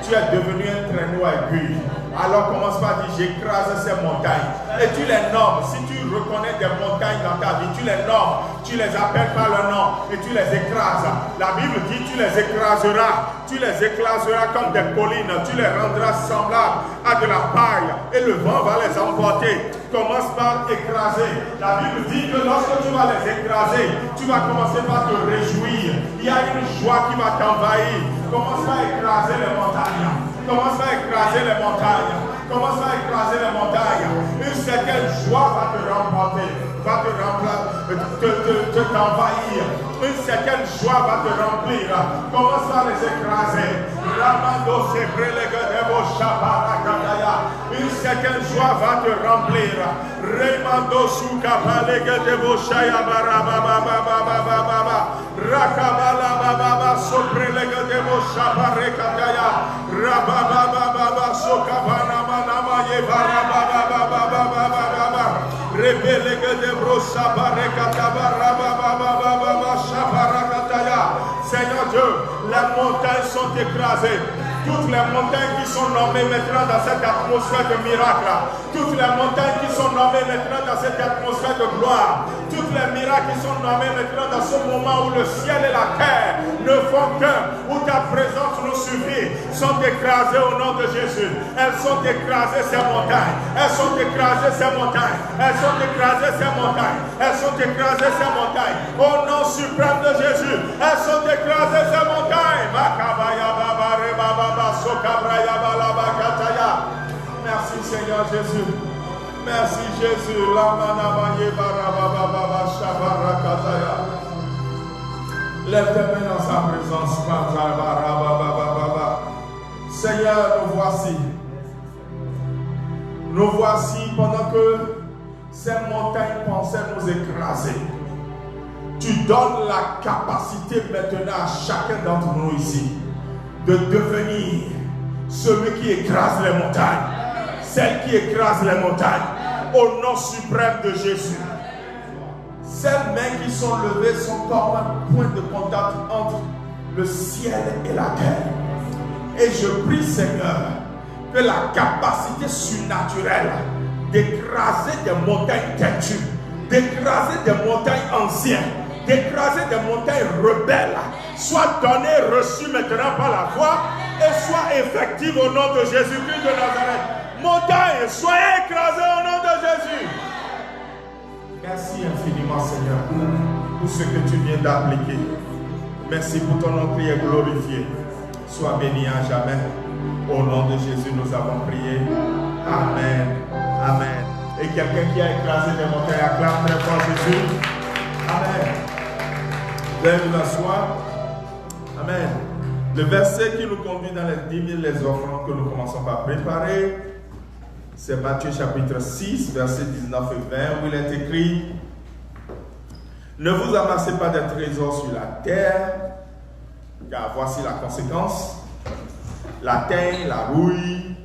[SPEAKER 1] Tu es devenu un traîneau aigu. Alors commence par dire, j'écrase ces montagnes. Et tu les nommes. Si tu reconnais des montagnes dans ta vie, tu les nommes. Tu les appelles par le nom et tu les écrases. La Bible dit, tu les écraseras. Tu les écraseras comme des collines. Tu les rendras semblables à de la paille. Et le vent va les emporter. Commence par écraser. La Bible dit que lorsque tu vas les écraser, tu vas commencer par te réjouir. Il y a une joie qui va t'envahir. Commence par écraser les montagnes. Commence à écraser les montagnes. Commence à écraser les montagnes. Une certaine joie va te remporter, va te t'envahir. Une certaine joie va te remplir. Commence à les écraser. Ramando sebrelegedebo shabarakataya. Une certaine joie va te remplir. Remando sukapalegedebo shayabarababababababa. Rakabala bababa sobrelegedebo shabarekataya. Rabababababa sokabana manama yebarababababababa. Rebelegedebo shabarekataba rabababababa shabarakataya. Seigneur Dieu, les montagnes sont écrasées. Toutes les montagnes qui sont nommées maintenant dans cette atmosphère de miracle. Toutes les montagnes qui sont nommées maintenant dans cette atmosphère de gloire. Toutes les miracles qui sont nommés maintenant dans ce moment où le ciel et la terre ne font qu'un, où ta présence nous suffit, sont écrasées au nom de Jésus. Elles sont écrasées ces montagnes. Elles sont écrasées ces montagnes. Elles sont écrasées ces montagnes. Elles sont écrasées ces montagnes. Au nom suprême de Jésus. Elles sont écrasées ces montagnes. Merci Seigneur Jésus. Merci Jésus. Lève tes mains dans sa présence. Seigneur, nous voici. Nous voici pendant que ces montagnes pensaient nous écraser. Tu donnes la capacité maintenant à chacun d'entre nous ici de devenir celui qui écrase les montagnes, celle qui écrase les montagnes, au nom suprême de Jésus. Ces mains qui sont levées sont comme un point de contact entre le ciel et la terre. Et je prie, Seigneur, que la capacité surnaturelle d'écraser des montagnes têtues, d'écraser des montagnes anciennes, d'écraser des montagnes rebelles, soit donnée, reçue maintenant par la foi et soit effective au nom de Jésus-Christ de Nazareth. Montagnes, soyez écrasées au nom de Jésus. Merci infiniment, Seigneur, pour ce que tu viens d'appliquer. Merci pour ton nom qui est glorifié. Sois béni à jamais. Au nom de Jésus, nous avons prié. Amen. Amen. Et quelqu'un qui a écrasé des montagnes, acclame très fort Jésus. Amen. Vous allez vous asseoir. Amen. Le verset qui nous conduit dans les 10 000 les offrandes que nous commençons par préparer, c'est Matthieu chapitre 6, versets 19 et 20, où il est écrit: ne vous amassez pas des trésors sur la terre, car voici la conséquence. La teigne, la rouille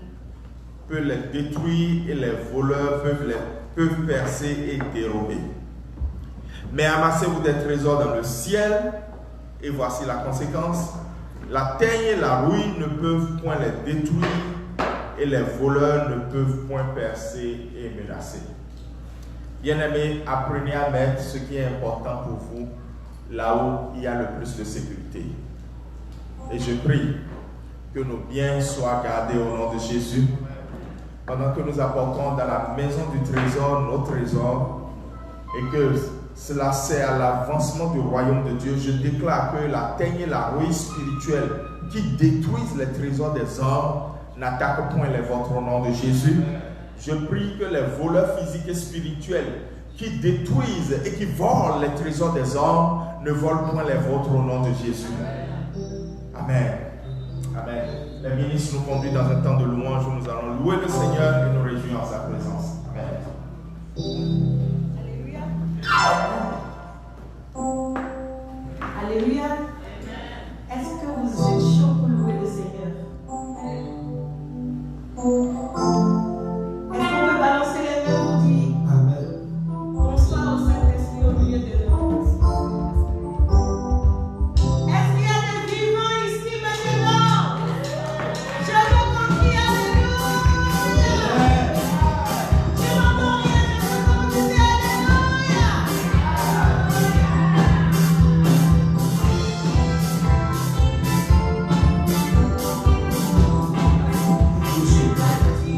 [SPEAKER 1] peut les détruire et les voleurs peuvent percer et dérober. Mais amassez-vous des trésors dans le ciel, et voici la conséquence. La teigne et la rouille ne peuvent point les détruire, et les voleurs ne peuvent point percer et menacer. Bien-aimés, apprenez à mettre ce qui est important pour vous là où il y a le plus de sécurité. Et je prie que nos biens soient gardés au nom de Jésus. Pendant que nous apportons dans la maison du trésor nos trésors et que cela sert à l'avancement du royaume de Dieu, je déclare que la teigne et la rouille spirituelle qui détruisent les trésors des hommes n'attaquent point les vôtres au nom de Jésus. Je prie que les voleurs physiques et spirituels qui détruisent et qui volent les trésors des hommes ne volent point les vôtres au nom de Jésus. Amen. Amen. Les ministres nous conduisent dans un temps de louange où nous allons louer le Seigneur et nous réjouir en sa présence. Amen.
[SPEAKER 8] Alléluia. Alléluia. Est-ce que vous êtes chaud pour louer le Seigneur? Est-ce qu'on peut balancer les mains pour dire Amen. Bonsoir au Saint-Esprit au milieu de nous. Est-ce qu'il y a des vivants ici maintenant? Je veux qu'on crie Alléluia. Je n'entends rien, je veux qu'on dise Alléluia. Je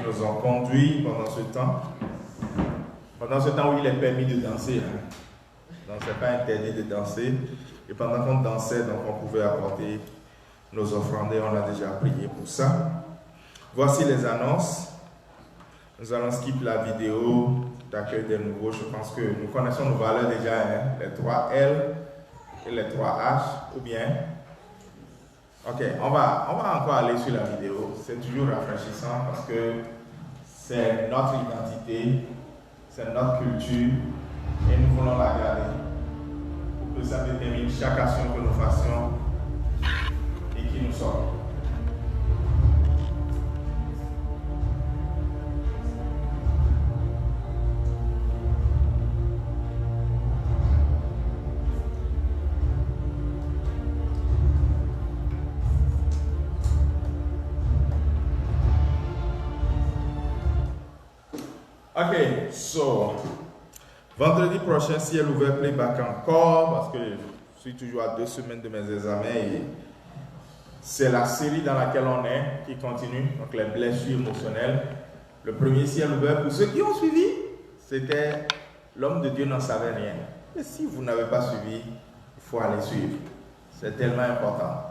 [SPEAKER 1] nous ont conduits pendant ce temps. Pendant ce temps où il est permis de danser. Donc, ce n'est pas interdit de danser. Et pendant qu'on dansait, donc on pouvait apporter nos offrandes et on a déjà prié pour ça. Voici les annonces. Nous allons skip la vidéo d'accueil des nouveaux. Je pense que nous connaissons nos valeurs déjà, hein? Les 3 L et les 3 H, ou bien. Ok, on va encore aller sur la vidéo. C'est toujours rafraîchissant parce que c'est notre identité, c'est notre culture et nous voulons la garder pour que ça détermine chaque action que nous fassions et qui nous sommes. Ok, so, vendredi prochain, ciel ouvert, playback encore, parce que je suis toujours à 2 semaines de mes examens et c'est la série dans laquelle on est qui continue, donc les blessures émotionnelles. Le premier ciel ouvert, pour ceux qui ont suivi, c'était l'homme de Dieu n'en savait rien. Mais si vous n'avez pas suivi, il faut aller suivre. C'est tellement important.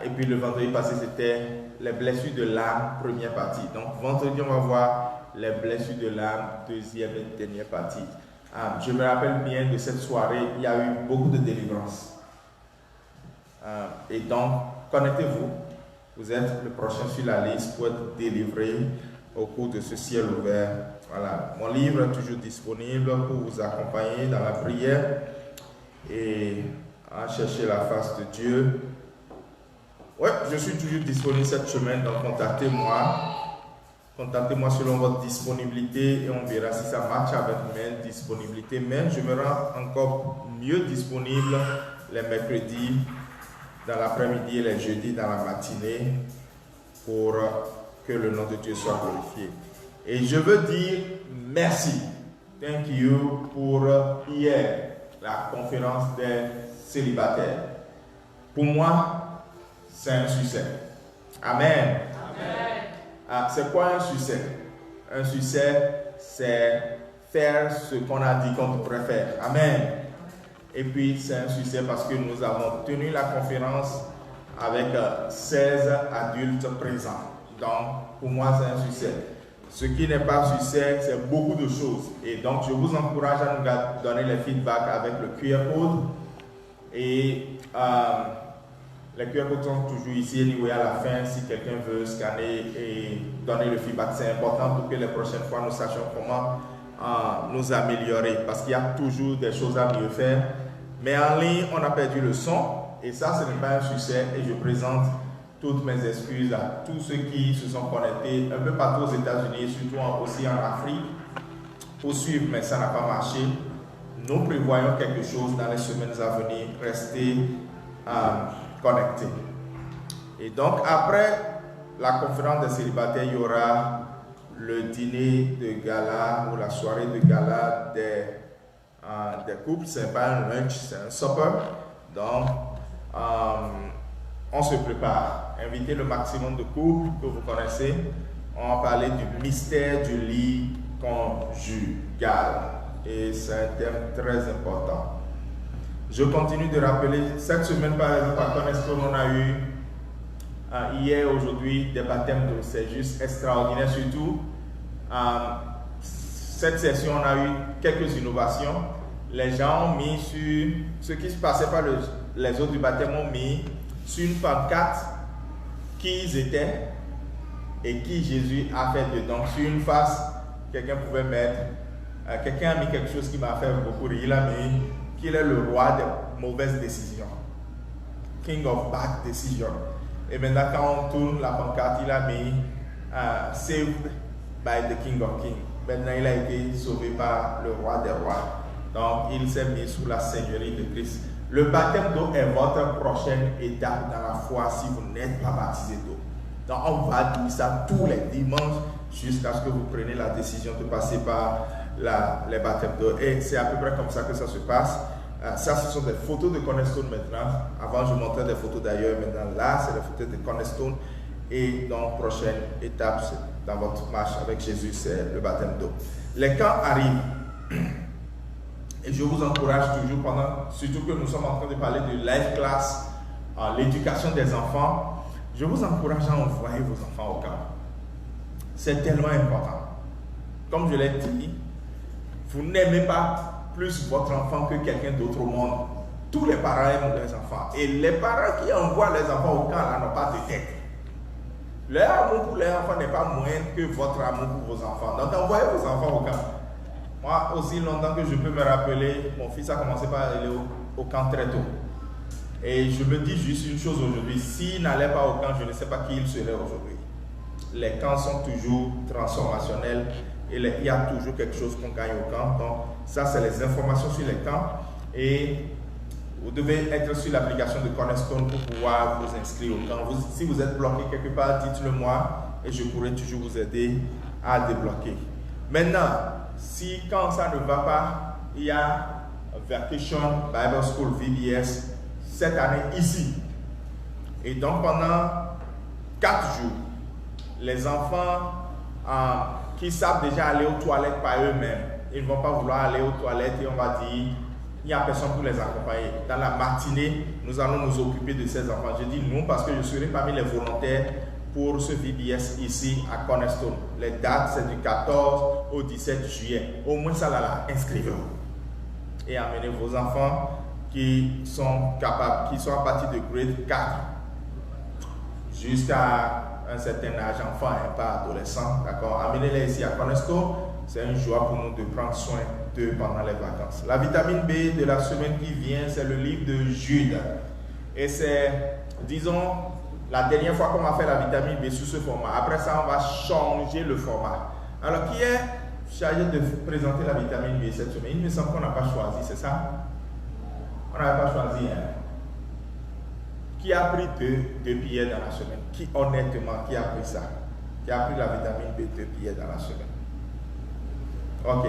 [SPEAKER 1] Et puis le vendredi passé, c'était les blessures de l'âme, première partie. Donc vendredi, on va voir les blessures de l'âme, deuxième et dernière partie. Je me rappelle bien de cette soirée, il y a eu beaucoup de délivrance. Et donc, connectez-vous. Vous êtes le prochain sur la liste pour être délivré au cours de ce ciel ouvert. Voilà. Mon livre est toujours disponible pour vous accompagner dans la prière et à chercher la face de Dieu. Ouais, je suis toujours disponible cette semaine, donc contactez-moi. Contactez-moi selon votre disponibilité et on verra si ça matche avec mes disponibilités. Mais je me rends encore mieux disponible les mercredis dans l'après-midi et les jeudis dans la matinée pour que le nom de Dieu soit glorifié. Et je veux dire merci. Thank you pour hier, la conférence des célibataires. Pour moi, c'est un succès. Amen. C'est quoi un succès? Un succès, c'est faire ce qu'on a dit qu'on devrait faire. Amen. Et puis, c'est un succès parce que nous avons tenu la conférence avec 16 adultes présents. Donc, pour moi, c'est un succès. Ce qui n'est pas un succès, c'est beaucoup de choses. Et donc, je vous encourage à nous donner les feedbacks avec le QR code. Et les QR codes sont toujours ici, anyway, à la fin, si quelqu'un veut scanner et donner le feedback, c'est important pour que les prochaines fois, nous sachions comment nous améliorer, parce qu'il y a toujours des choses à mieux faire. Mais en ligne, on a perdu le son, et ça, ce n'est pas un succès, et je présente toutes mes excuses à tous ceux qui se sont connectés un peu partout aux États-Unis, surtout aussi en Afrique, pour suivre, mais ça n'a pas marché. Nous prévoyons quelque chose dans les semaines à venir, restez connectés. Et donc, après la conférence des célibataires, il y aura le dîner de gala ou la soirée de gala des couples. Ce n'est pas un lunch, c'est un supper. Donc, on se prépare. Invitez le maximum de couples que vous connaissez. On va parler du mystère du lit conjugal. Et c'est un thème très important. Je continue de rappeler, cette semaine par exemple à Cornerstone, on a eu hier, aujourd'hui, des baptêmes d'eau. C'est juste extraordinaire, surtout. Cette session, on a eu quelques innovations. Les gens ont mis sur, ce qui se passait par les autres du baptême ont mis sur une pancarte qui ils étaient et qui Jésus a fait dedans. Sur une face, quelqu'un pouvait mettre, quelqu'un a mis quelque chose qui m'a fait beaucoup rire. Il a mis qu'il est le roi des mauvaises décisions. King of bad decisions. Et maintenant, quand on tourne la pancarte, il a mis Saved by the King of Kings. Maintenant, il a été sauvé par le roi des rois. Donc, il s'est mis sous la seigneurie de Christ. Le baptême d'eau est votre prochaine étape dans la foi si vous n'êtes pas baptisé d'eau. Donc, on va dire ça tous les dimanches jusqu'à ce que vous preniez la décision de passer par les baptêmes d'eau. Et c'est à peu près comme ça que ça se passe. Ça, ce sont des photos de Cornerstone maintenant. Avant, je montrais des photos d'ailleurs. Maintenant, là, c'est des photos de Cornerstone. Et donc, prochaine étape, dans votre marche avec Jésus, c'est le baptême d'eau. Les camps arrivent. Et je vous encourage toujours surtout que nous sommes en train de parler de life class, l'éducation des enfants, je vous encourage à envoyer vos enfants au camp. C'est tellement important. Comme je l'ai dit, vous n'aimez pas plus votre enfant que quelqu'un d'autre au monde. Tous les parents aiment leurs enfants. Et les parents qui envoient les enfants au camp là n'ont pas de tête. Leur amour pour leurs enfants n'est pas moindre que votre amour pour vos enfants. Donc envoyez vos enfants au camp. Moi, aussi longtemps que je peux me rappeler, mon fils a commencé par aller au camp très tôt. Et je me dis juste une chose aujourd'hui, s'il n'allait pas au camp, je ne sais pas qui il serait aujourd'hui. Les camps sont toujours transformationnels et il y a toujours quelque chose qu'on gagne au camp. Donc ça, c'est les informations sur les camps. Et vous devez être sur l'application de Cornerstone pour pouvoir vous inscrire au camp. Si vous êtes bloqué quelque part, dites-le moi et je pourrai toujours vous aider à débloquer. Maintenant, si quand ça ne va pas, il y a Vacation Bible School VBS cette année ici. Et donc pendant 4 jours, les enfants qui savent déjà aller aux toilettes par eux-mêmes, ils ne vont pas vouloir aller aux toilettes et on va dire, il n'y a personne pour les accompagner. Dans la matinée, nous allons nous occuper de ces enfants. Je dis nous parce que je serai parmi les volontaires pour ce VBS ici à Cornerstone. Les dates, c'est du 14 au 17 juillet. Au moins ça là, inscrivez-vous. Et amenez vos enfants qui sont capables, qui sont à partir de grade 4 jusqu'à un certain âge, enfant et pas adolescent. D'accord? Amenez-les ici à Cornerstone. C'est une joie pour nous de prendre soin d'eux pendant les vacances. La vitamine B de la semaine qui vient, c'est le livre de Jude. Et c'est, disons, la dernière fois qu'on va faire la vitamine B sous ce format. Après ça, on va changer le format. Alors, qui est chargé de présenter la vitamine B cette semaine? Il me semble qu'on n'a pas choisi, c'est ça? On n'avait pas choisi. Hein? Qui a pris deux billets dans la semaine? Qui, honnêtement, qui a pris ça? Qui a pris la vitamine B 2 billets dans la semaine? Ok.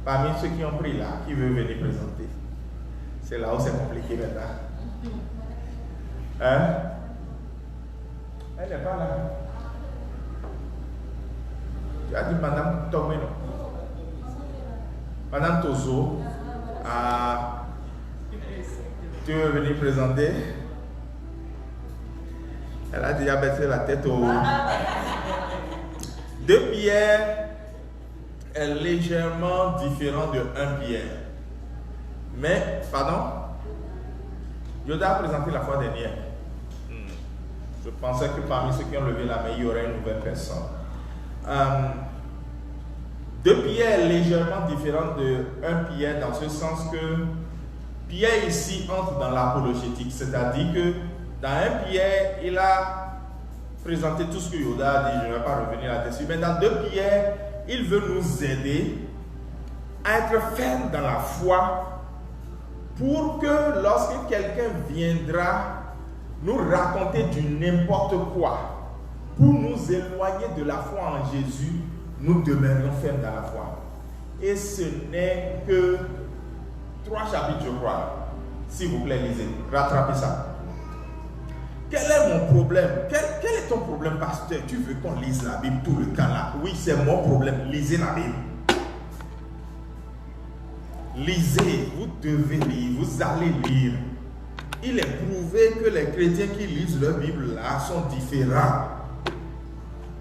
[SPEAKER 1] Parmi ceux qui ont pris là, qui veut venir présenter? C'est là où c'est compliqué maintenant. Hein? Elle n'est pas là. Tu as dit Madame Tomé, non? Madame Tozo, tu veux venir présenter? Elle a déjà baissé la tête au... 2 pierres est légèrement différent de 1 pierre. Mais, pardon? Yoda a présenté la fois dernière. Je pensais que parmi ceux qui ont levé la main, il y aurait une nouvelle personne. 2 pierres est légèrement différent de 1 pierre dans ce sens que Pierre ici entre dans l'apologétique, c'est-à-dire que dans 1 Pierre, il a présenté tout ce que Yoda a dit, je ne vais pas revenir là-dessus, mais dans 2 Pierre, il veut nous aider à être fermes dans la foi pour que lorsque quelqu'un viendra nous raconter du n'importe quoi, pour nous éloigner de la foi en Jésus, nous demeurions fermes dans la foi. Et ce n'est que 3 chapitres, je crois. S'il vous plaît, lisez. Rattrapez ça. Quel est mon problème? Quel est ton problème, pasteur? Tu veux qu'on lise la Bible tout le temps là? Oui, c'est mon problème. Lisez la Bible. Lisez. Vous devez lire. Vous allez lire. Il est prouvé que les chrétiens qui lisent leur Bible là sont différents.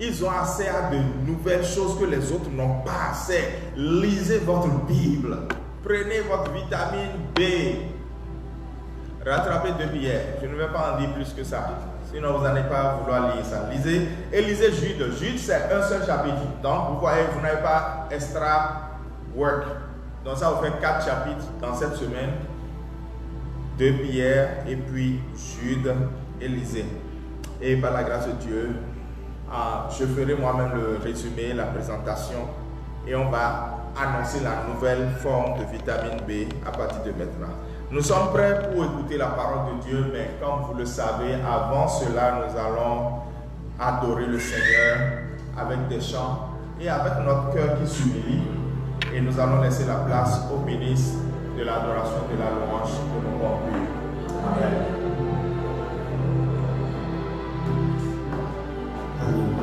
[SPEAKER 1] Ils ont accès à de nouvelles choses que les autres n'ont pas accès. Lisez votre Bible. Prenez votre vitamine B. Rattrapez 2 pierres. Je ne vais pas en dire plus que ça. Sinon, vous n'allez pas vouloir lire ça. Lisez. Et lisez Jude. Jude, c'est un seul chapitre. Donc, vous voyez, vous n'avez pas extra work. Donc, ça vous fait 4 chapitres dans cette semaine. 2 pierres. Et puis, Jude et lisez. Et par la grâce de Dieu, je ferai moi-même le résumé, la présentation. Et on va annoncer la nouvelle forme de vitamine B à partir de maintenant. Nous sommes prêts pour écouter la parole de Dieu, mais comme vous le savez, avant cela, nous allons adorer le Seigneur avec des chants et avec notre cœur qui s'humilie. Et nous allons laisser la place au ministre de l'adoration et de la louange de nos conclure. Amen.
[SPEAKER 8] Alléluia.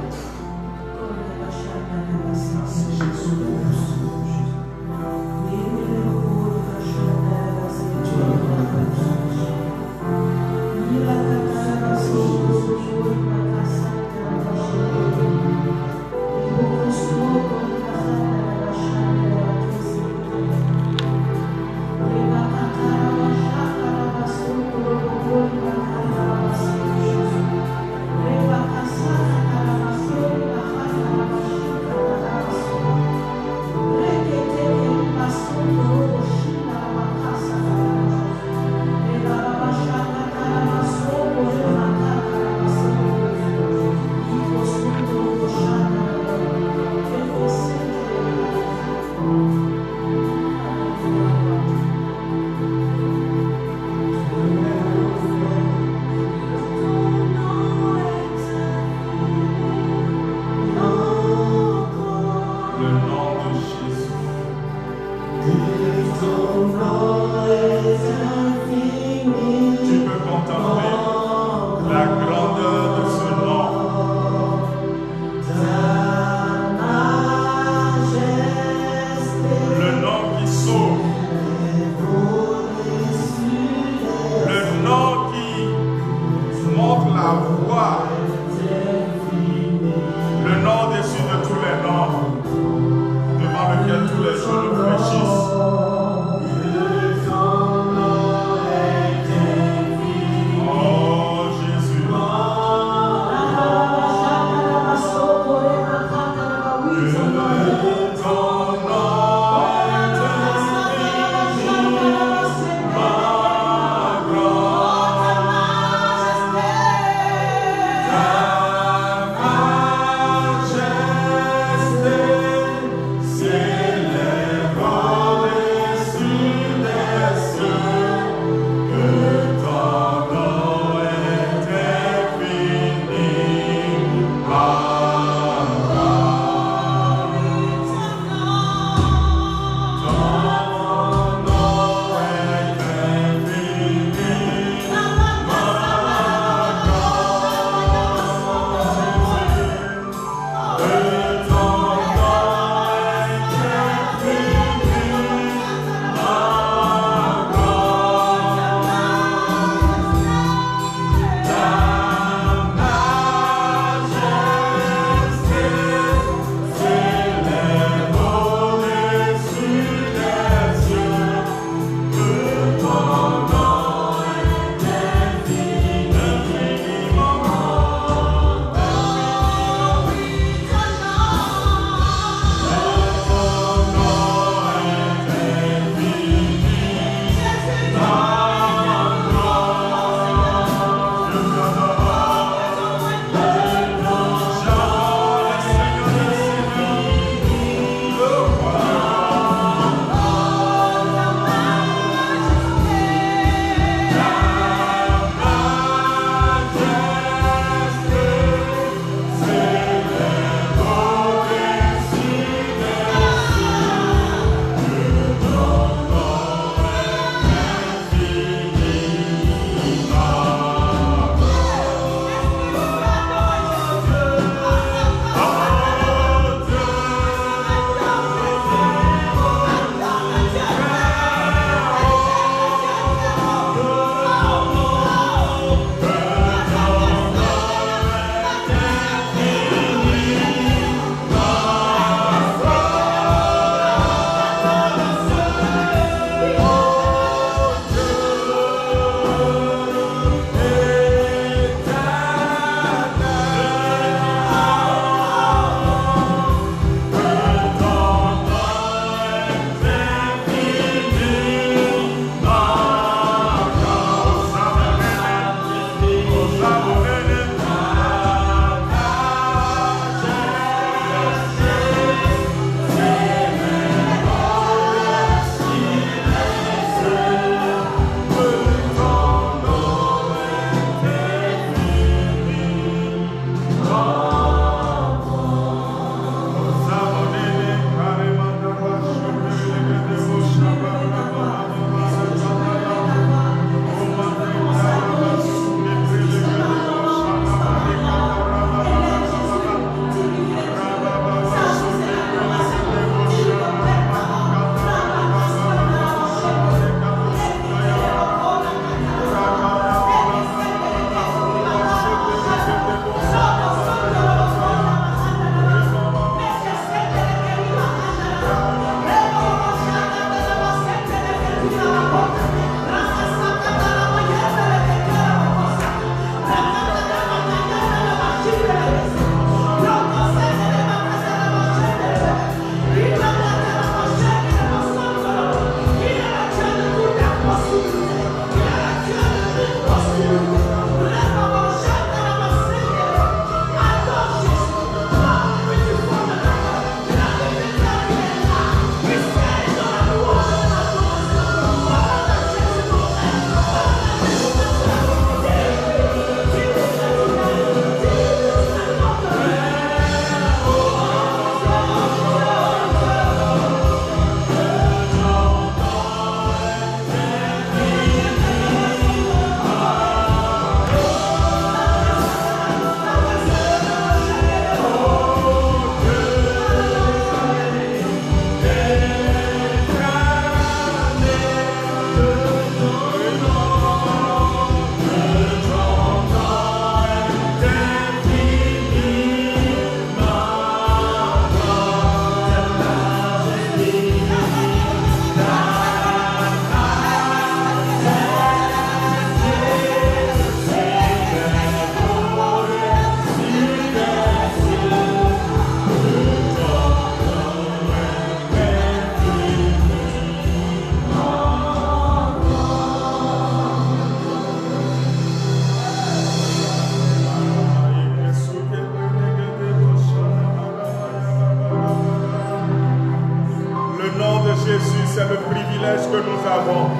[SPEAKER 1] Jésus, c'est le privilège que nous avons.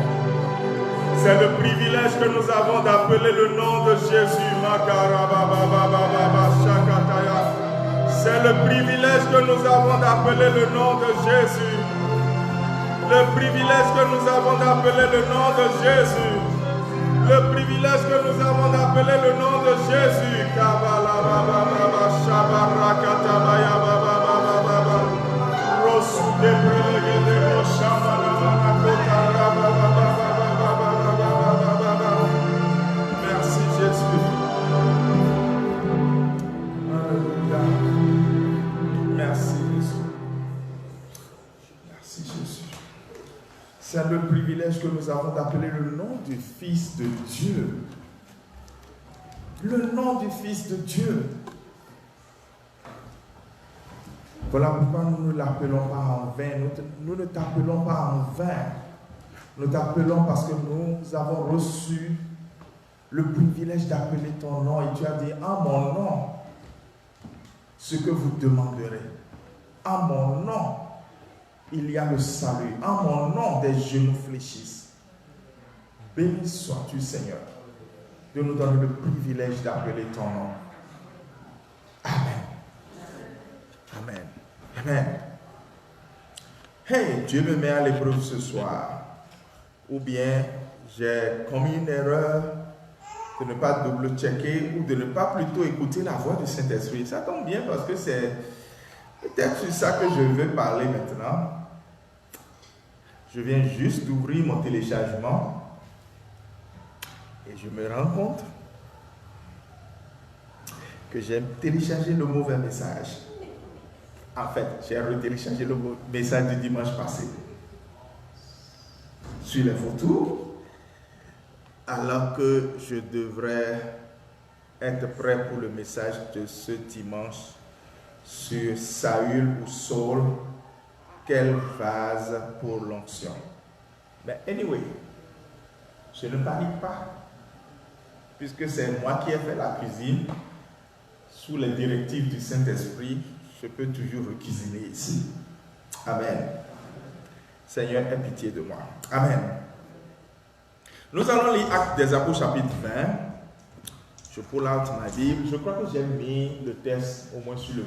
[SPEAKER 1] C'est le privilège que nous avons d'appeler le nom de Jésus. C'est le privilège que nous avons d'appeler le nom de Jésus. Le privilège que nous avons d'appeler le nom de Jésus. Le privilège que nous avons d'appeler le nom de Jésus. Merci Jésus. Alléluia. Merci Jésus. Merci Jésus. C'est le privilège que nous avons d'appeler le nom du Fils de Dieu. Le nom du Fils de Dieu. Voilà pourquoi nous ne l'appelons pas en vain. Nous ne t'appelons pas en vain. Nous t'appelons parce que nous avons reçu le privilège d'appeler ton nom. Et tu as dit, en mon nom, ce que vous demanderez. En mon nom, il y a le salut. En mon nom, des genoux fléchissent. Béni sois-tu, Seigneur, de nous donner le privilège d'appeler ton nom. Amen. Amen. Amen. Hey, Dieu me met à l'épreuve ce soir. Ou bien j'ai commis une erreur de ne pas double-checker ou de ne pas plutôt écouter la voix du Saint-Esprit. Ça tombe bien parce que c'est peut-être sur ça que je veux parler maintenant. Je viens juste d'ouvrir mon téléchargement et je me rends compte que j'ai téléchargé le mauvais message. En fait, j'ai retéléchargé le message du dimanche passé. Sur les photos, alors que je devrais être prêt pour le message de ce dimanche sur Saül ou Saul, quel vase pour l'onction. Mais anyway, je ne panique pas, puisque c'est moi qui ai fait la cuisine, sous les directives du Saint-Esprit, je peux toujours cuisiner ici. Amen. Seigneur, aie pitié de moi. Amen. Nous allons lire Actes des Apôtres chapitre 20. Je pull out ma Bible. Je crois que j'ai mis le texte au moins sur le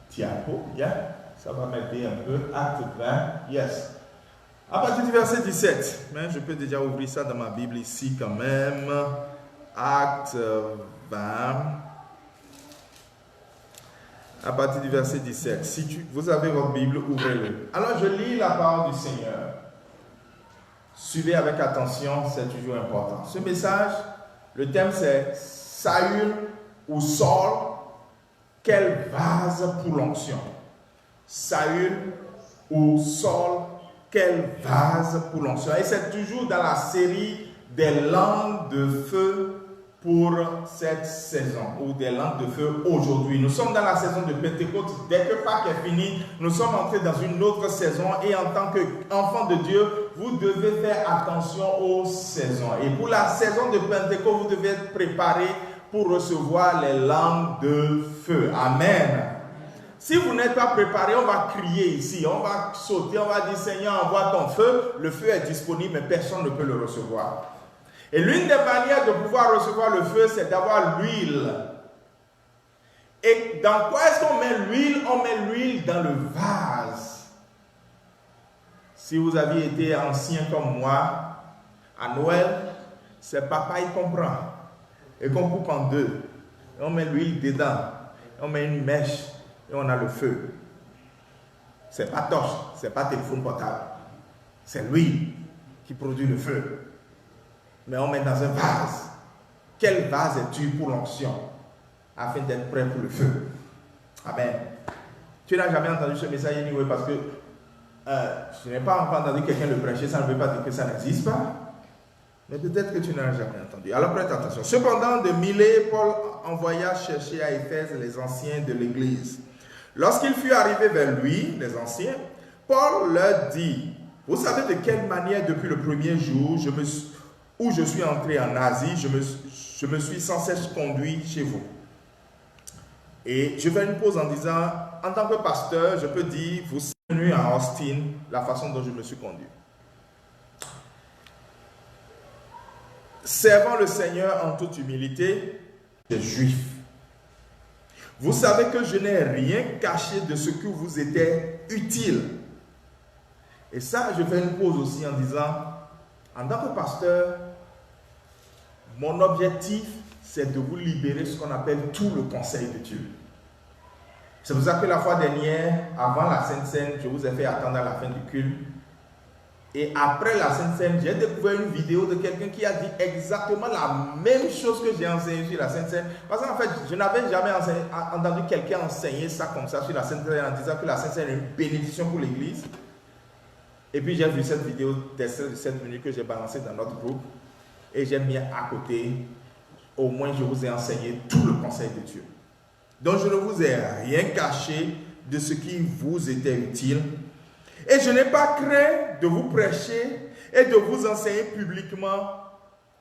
[SPEAKER 1] diapo. Yeah? Ça va m'aider un peu. Acte 20. Yes. À partir du verset 17. Mais je peux déjà ouvrir ça dans ma Bible ici quand même. Acte 20. À partir du verset 17. Si vous avez votre Bible, ouvrez-le. Alors je lis la parole du Seigneur. Suivez avec attention, c'est toujours important. Ce message, le thème c'est Saül ou Saul, quel vase pour l'onction. Saül ou Saul, quel vase pour l'onction. Et c'est toujours dans la série des langues de feu pour cette saison, ou des langues de feu aujourd'hui. Nous sommes dans la saison de Pentecôte. Dès que Pâques est fini, nous sommes entrés dans une autre saison. Et en tant qu'enfant de Dieu, vous devez faire attention aux saisons. Et pour la saison de Pentecôte, vous devez être préparé pour recevoir les langues de feu. Amen. Si vous n'êtes pas préparé, on va crier ici. On va sauter, on va dire, Seigneur, envoie ton feu. Le feu est disponible, mais personne ne peut le recevoir. Et l'une des manières de pouvoir recevoir le feu, c'est d'avoir l'huile. Et dans quoi est-ce qu'on met l'huile? On met l'huile dans le vase. Si vous aviez été ancien comme moi, à Noël, c'est papa, il comprend. Et qu'on coupe en deux. Et on met l'huile dedans. On met une mèche et on a le feu. C'est pas torche, c'est pas téléphone portable. C'est l'huile qui produit le feu. Mais on met dans un vase. Quel vase es-tu pour l'onction? Afin d'être prêt pour le feu. Amen. Tu n'as jamais entendu ce message anyway parce que je n'ai pas encore entendu quelqu'un le prêcher. Ça ne veut pas dire que ça n'existe pas. Mais peut-être que tu n'as jamais entendu. Alors prête attention. Cependant, de Milet, Paul envoya chercher à Éphèse les anciens de l'église. Lorsqu'il fut arrivé vers lui, les anciens, Paul leur dit, vous savez de quelle manière depuis le premier jour où je suis entré en Asie, je me suis sans cesse conduit chez vous. Et je fais une pause en disant, en tant que pasteur, je peux dire, vous Venu à Austin, la façon dont je me suis conduit. Servant le Seigneur en toute humilité, des Juifs. Vous savez que je n'ai rien caché de ce qui vous était utile. Et ça, je fais une pause aussi en disant, en tant que pasteur, mon objectif, c'est de vous libérer de ce qu'on appelle tout le conseil de Dieu. C'est pour ça que la fois dernière, avant la Sainte Seine, je vous ai fait attendre à la fin du culte. Et après la Sainte Seine, j'ai découvert une vidéo de quelqu'un qui a dit exactement la même chose que j'ai enseigné sur la Sainte Seine. Parce qu'en fait, je n'avais jamais entendu quelqu'un enseigner ça comme ça sur la Sainte Seine en disant que la Sainte Seine est une bénédiction pour l'Église. Et puis j'ai vu cette vidéo d'extrait de 7 minutes que j'ai balancée dans notre groupe. Et j'ai mis à côté, au moins je vous ai enseigné tout le conseil de Dieu. Donc je ne vous ai rien caché de ce qui vous était utile. Et je n'ai pas craint de vous prêcher et de vous enseigner publiquement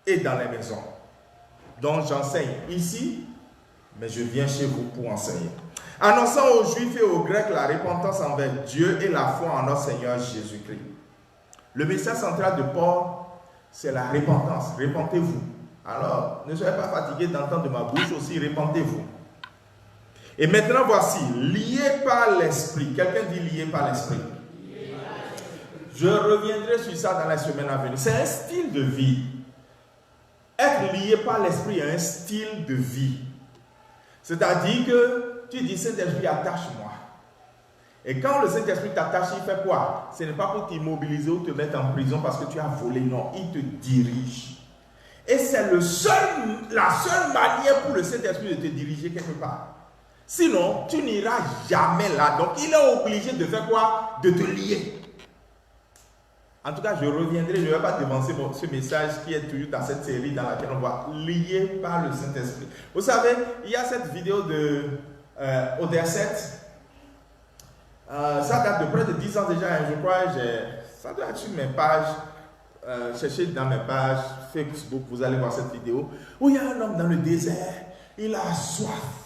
[SPEAKER 1] et dans les maisons. Donc j'enseigne ici, mais je viens chez vous pour enseigner. Annonçant aux Juifs et aux Grecs la repentance envers Dieu et la foi en notre Seigneur Jésus-Christ. Le message central de Paul, c'est la repentance. Repentez-vous. Alors, ne soyez pas fatigués d'entendre de ma bouche aussi, repentez-vous. Et maintenant, voici, liés par l'Esprit. Quelqu'un dit liés par l'Esprit. Je reviendrai sur ça dans les semaines à venir. C'est un style de vie. Être lié par l'Esprit est un style de vie. C'est-à-dire que tu dis, Saint-Esprit, attache-moi. Et quand le Saint-Esprit t'attache, il fait quoi? Ce n'est pas pour t'immobiliser ou te mettre en prison parce que tu as volé, non. Il te dirige. Et c'est la seule manière pour le Saint-Esprit de te diriger quelque part. Sinon, tu n'iras jamais là. Donc, il est obligé de faire quoi? De te lier. En tout cas, je reviendrai, je ne vais pas devancer ce message qui est toujours dans cette série dans laquelle on va lier par le Saint-Esprit. Vous savez, il y a cette vidéo de Oderset. Ça date de près de 10 ans déjà, je crois. Ça doit être sur mes pages. Cherchez dans mes pages Facebook, vous allez voir cette vidéo. Où il y a un homme dans le désert, il a soif.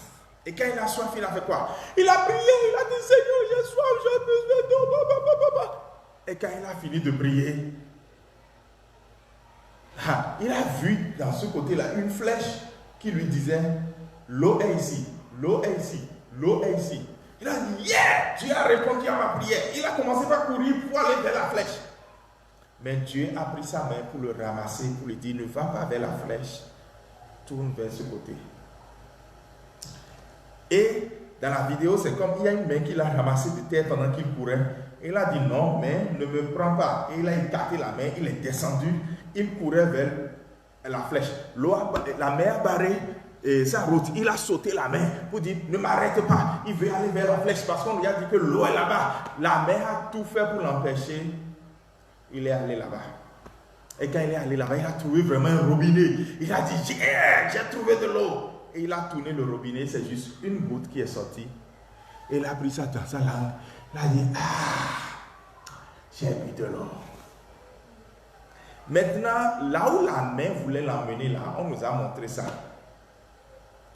[SPEAKER 1] Et quand il a soif, il a fait quoi? Il a prié, il a dit, Seigneur, j'ai soif, j'ai besoin d'eau. Et quand il a fini de prier, il a vu dans ce côté-là une flèche qui lui disait, l'eau est ici, l'eau est ici, l'eau est ici. Il a dit, yeah, Dieu a répondu à ma prière. Il a commencé par courir pour aller vers la flèche. Mais Dieu a pris sa main pour le ramasser, pour lui dire, ne va pas vers la flèche, tourne vers ce côté. Et dans la vidéo, c'est comme il y a une main qui l'a ramassé de terre pendant qu'il courait. Il a dit non, mais ne me prends pas. Et il a écarté la main, il est descendu, il courait vers la flèche. La main a barré sa route. Il a sauté la main pour dire ne m'arrête pas. Il veut aller vers la flèche parce qu'on lui a dit que l'eau est là-bas. La main a tout fait pour l'empêcher. Il est allé là-bas. Et quand il est allé là-bas, il a trouvé vraiment un robinet. Il a dit yeah, j'ai trouvé de l'eau. Et il a tourné le robinet, c'est juste une goutte qui est sortie. Et il a pris ça dans sa langue. Il a dit, j'ai bu de l'eau. Maintenant, là où la main voulait l'emmener, là, on nous a montré ça.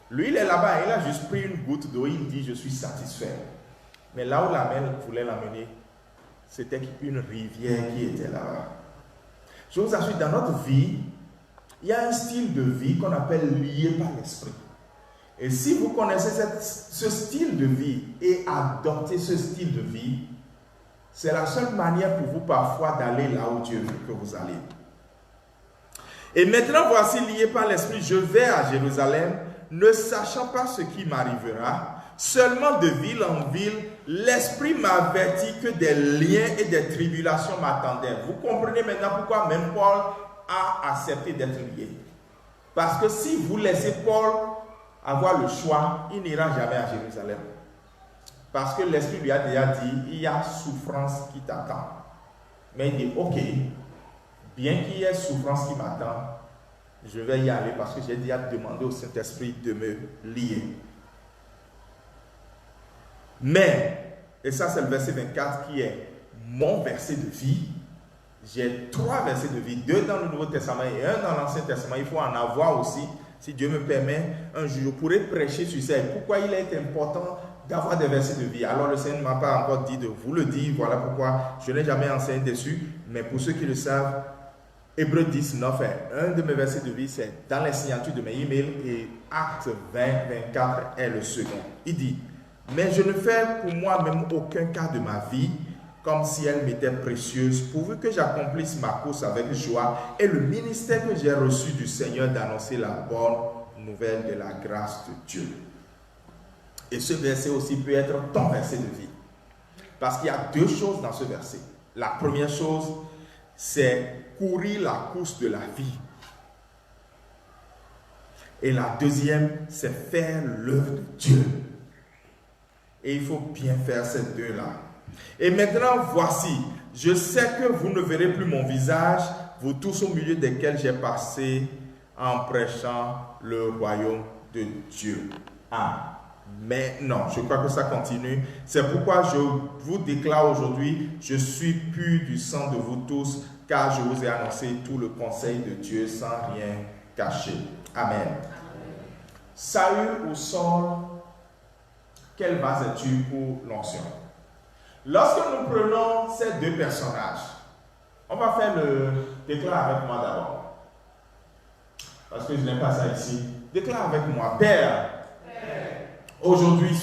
[SPEAKER 1] Lui, il est là-bas, il a juste pris une goutte d'eau, il dit, je suis satisfait. Mais là où la main voulait l'emmener, c'était une rivière qui était là-bas. Je vous assure, dans notre vie, il y a un style de vie qu'on appelle lié par l'esprit. Et si vous connaissez ce style de vie et adoptez ce style de vie, c'est la seule manière pour vous parfois d'aller là où Dieu veut que vous allez. Et maintenant, voici lié par l'esprit, je vais à Jérusalem, ne sachant pas ce qui m'arrivera, seulement de ville en ville, l'esprit m'avertit que des liens et des tribulations m'attendaient. Vous comprenez maintenant pourquoi même Paul a accepté d'être lié. Parce que si vous laissez Paul avoir le choix, il n'ira jamais à Jérusalem. Parce que l'Esprit lui a déjà dit, il y a souffrance qui t'attend. Mais il dit, ok, bien qu'il y ait souffrance qui m'attend, je vais y aller parce que j'ai déjà demandé au Saint-Esprit de me lier. Mais, et ça c'est le verset 24 qui est mon verset de vie. J'ai 3 versets de vie, 2 dans le Nouveau Testament et 1 dans l'Ancien Testament. Il faut en avoir aussi, si Dieu me permet, un jour. Je pourrais prêcher sur ça. Et pourquoi il est important d'avoir des versets de vie. Alors le Seigneur ne m'a pas encore dit de vous le dire, voilà pourquoi je n'ai jamais enseigné dessus, mais pour ceux qui le savent, Hébreux 10, 9 est un de mes versets de vie, c'est dans les signatures de mes emails, et Acte 20, 24 est le second. Il dit, mais je ne fais pour moi-même aucun cas de ma vie, comme si elle m'était précieuse, pourvu que j'accomplisse ma course avec joie et le ministère que j'ai reçu du Seigneur d'annoncer la bonne nouvelle de la grâce de Dieu. Et ce verset aussi peut être ton verset de vie. Parce qu'il y a deux choses dans ce verset. La première chose, c'est courir la course de la vie. Et la deuxième, c'est faire l'œuvre de Dieu. Et il faut bien faire ces deux-là. Et maintenant, voici, je sais que vous ne verrez plus mon visage, vous tous au milieu desquels j'ai passé en prêchant le royaume de Dieu. Mais non, je crois que ça continue. C'est pourquoi je vous déclare aujourd'hui, je suis pur du sang de vous tous, car je vous ai annoncé tout le conseil de Dieu sans rien cacher. Amen. Saül ou Saul, quelle base es-tu pour l'onction? Lorsque nous prenons ces deux personnages, on va faire le déclare avec moi d'abord. Parce que je n'aime pas ça ici. Déclare avec moi. Père, aujourd'hui,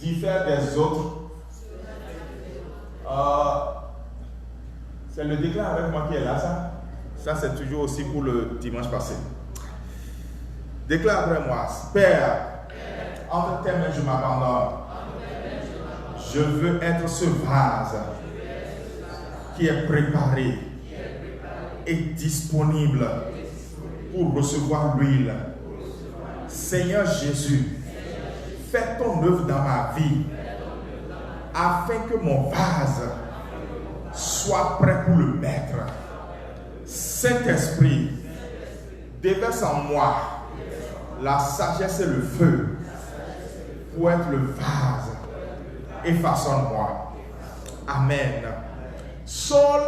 [SPEAKER 1] diffère des autres. C'est le déclare avec moi qui est là, ça? Ça, c'est toujours aussi pour le dimanche passé. Déclare avec moi. Père, entre tes mains, je m'abandonne. Je veux être ce vase qui est préparé et disponible pour recevoir l'huile. Seigneur Jésus, fais ton œuvre dans ma vie afin que mon vase soit prêt pour le mettre. Saint-Esprit, déverse en moi la sagesse et le feu pour être le vase et façonne-moi. Amen. Saul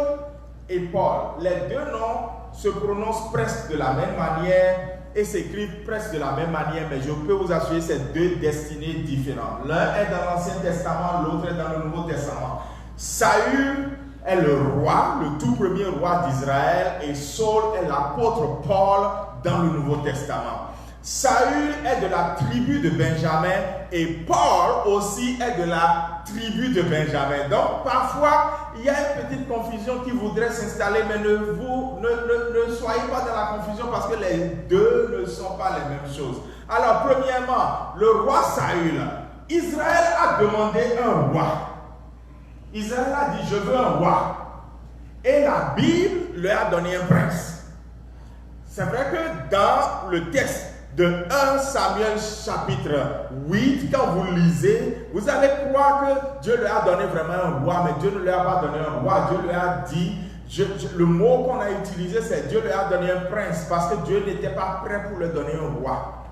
[SPEAKER 1] et Paul, les deux noms se prononcent presque de la même manière et s'écrivent presque de la même manière, mais je peux vous assurer c'est deux destinées différentes. L'un est dans l'Ancien Testament, l'autre est dans le Nouveau Testament. Saül est le roi, le tout premier roi d'Israël, et Saul est l'apôtre Paul dans le Nouveau Testament. Saül est de la tribu de Benjamin et Paul aussi est de la tribu de Benjamin. Donc parfois il y a une petite confusion qui voudrait s'installer, mais ne soyez pas dans la confusion parce que les deux ne sont pas les mêmes choses. Alors premièrement, le roi Saül, Israël a demandé un roi. Israël a dit je veux un roi. Et la Bible lui a donné un prince. C'est vrai que dans le texte de 1 Samuel chapitre 8, quand vous lisez, vous allez croire que Dieu lui a donné vraiment un roi, mais Dieu ne lui a pas donné un roi. Dieu lui a dit, le mot qu'on a utilisé, c'est Dieu lui a donné un prince, parce que Dieu n'était pas prêt pour lui donner un roi.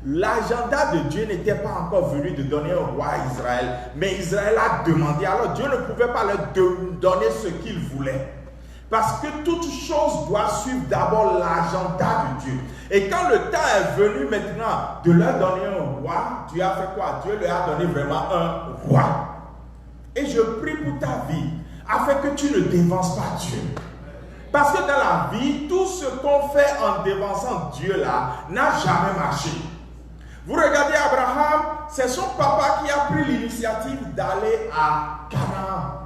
[SPEAKER 1] L'agenda de Dieu n'était pas encore venu de donner un roi à Israël, mais Israël a demandé, alors Dieu ne pouvait pas leur donner ce qu'il voulait. Parce que toute chose doit suivre d'abord l'agenda de Dieu. Et quand le temps est venu maintenant de leur donner un roi, Dieu a fait quoi? Dieu leur a donné vraiment un roi. Et je prie pour ta vie, afin que tu ne dévances pas Dieu. Parce que dans la vie, tout ce qu'on fait en dévançant Dieu là, n'a jamais marché. Vous regardez Abraham, c'est son papa qui a pris l'initiative d'aller à Canaan.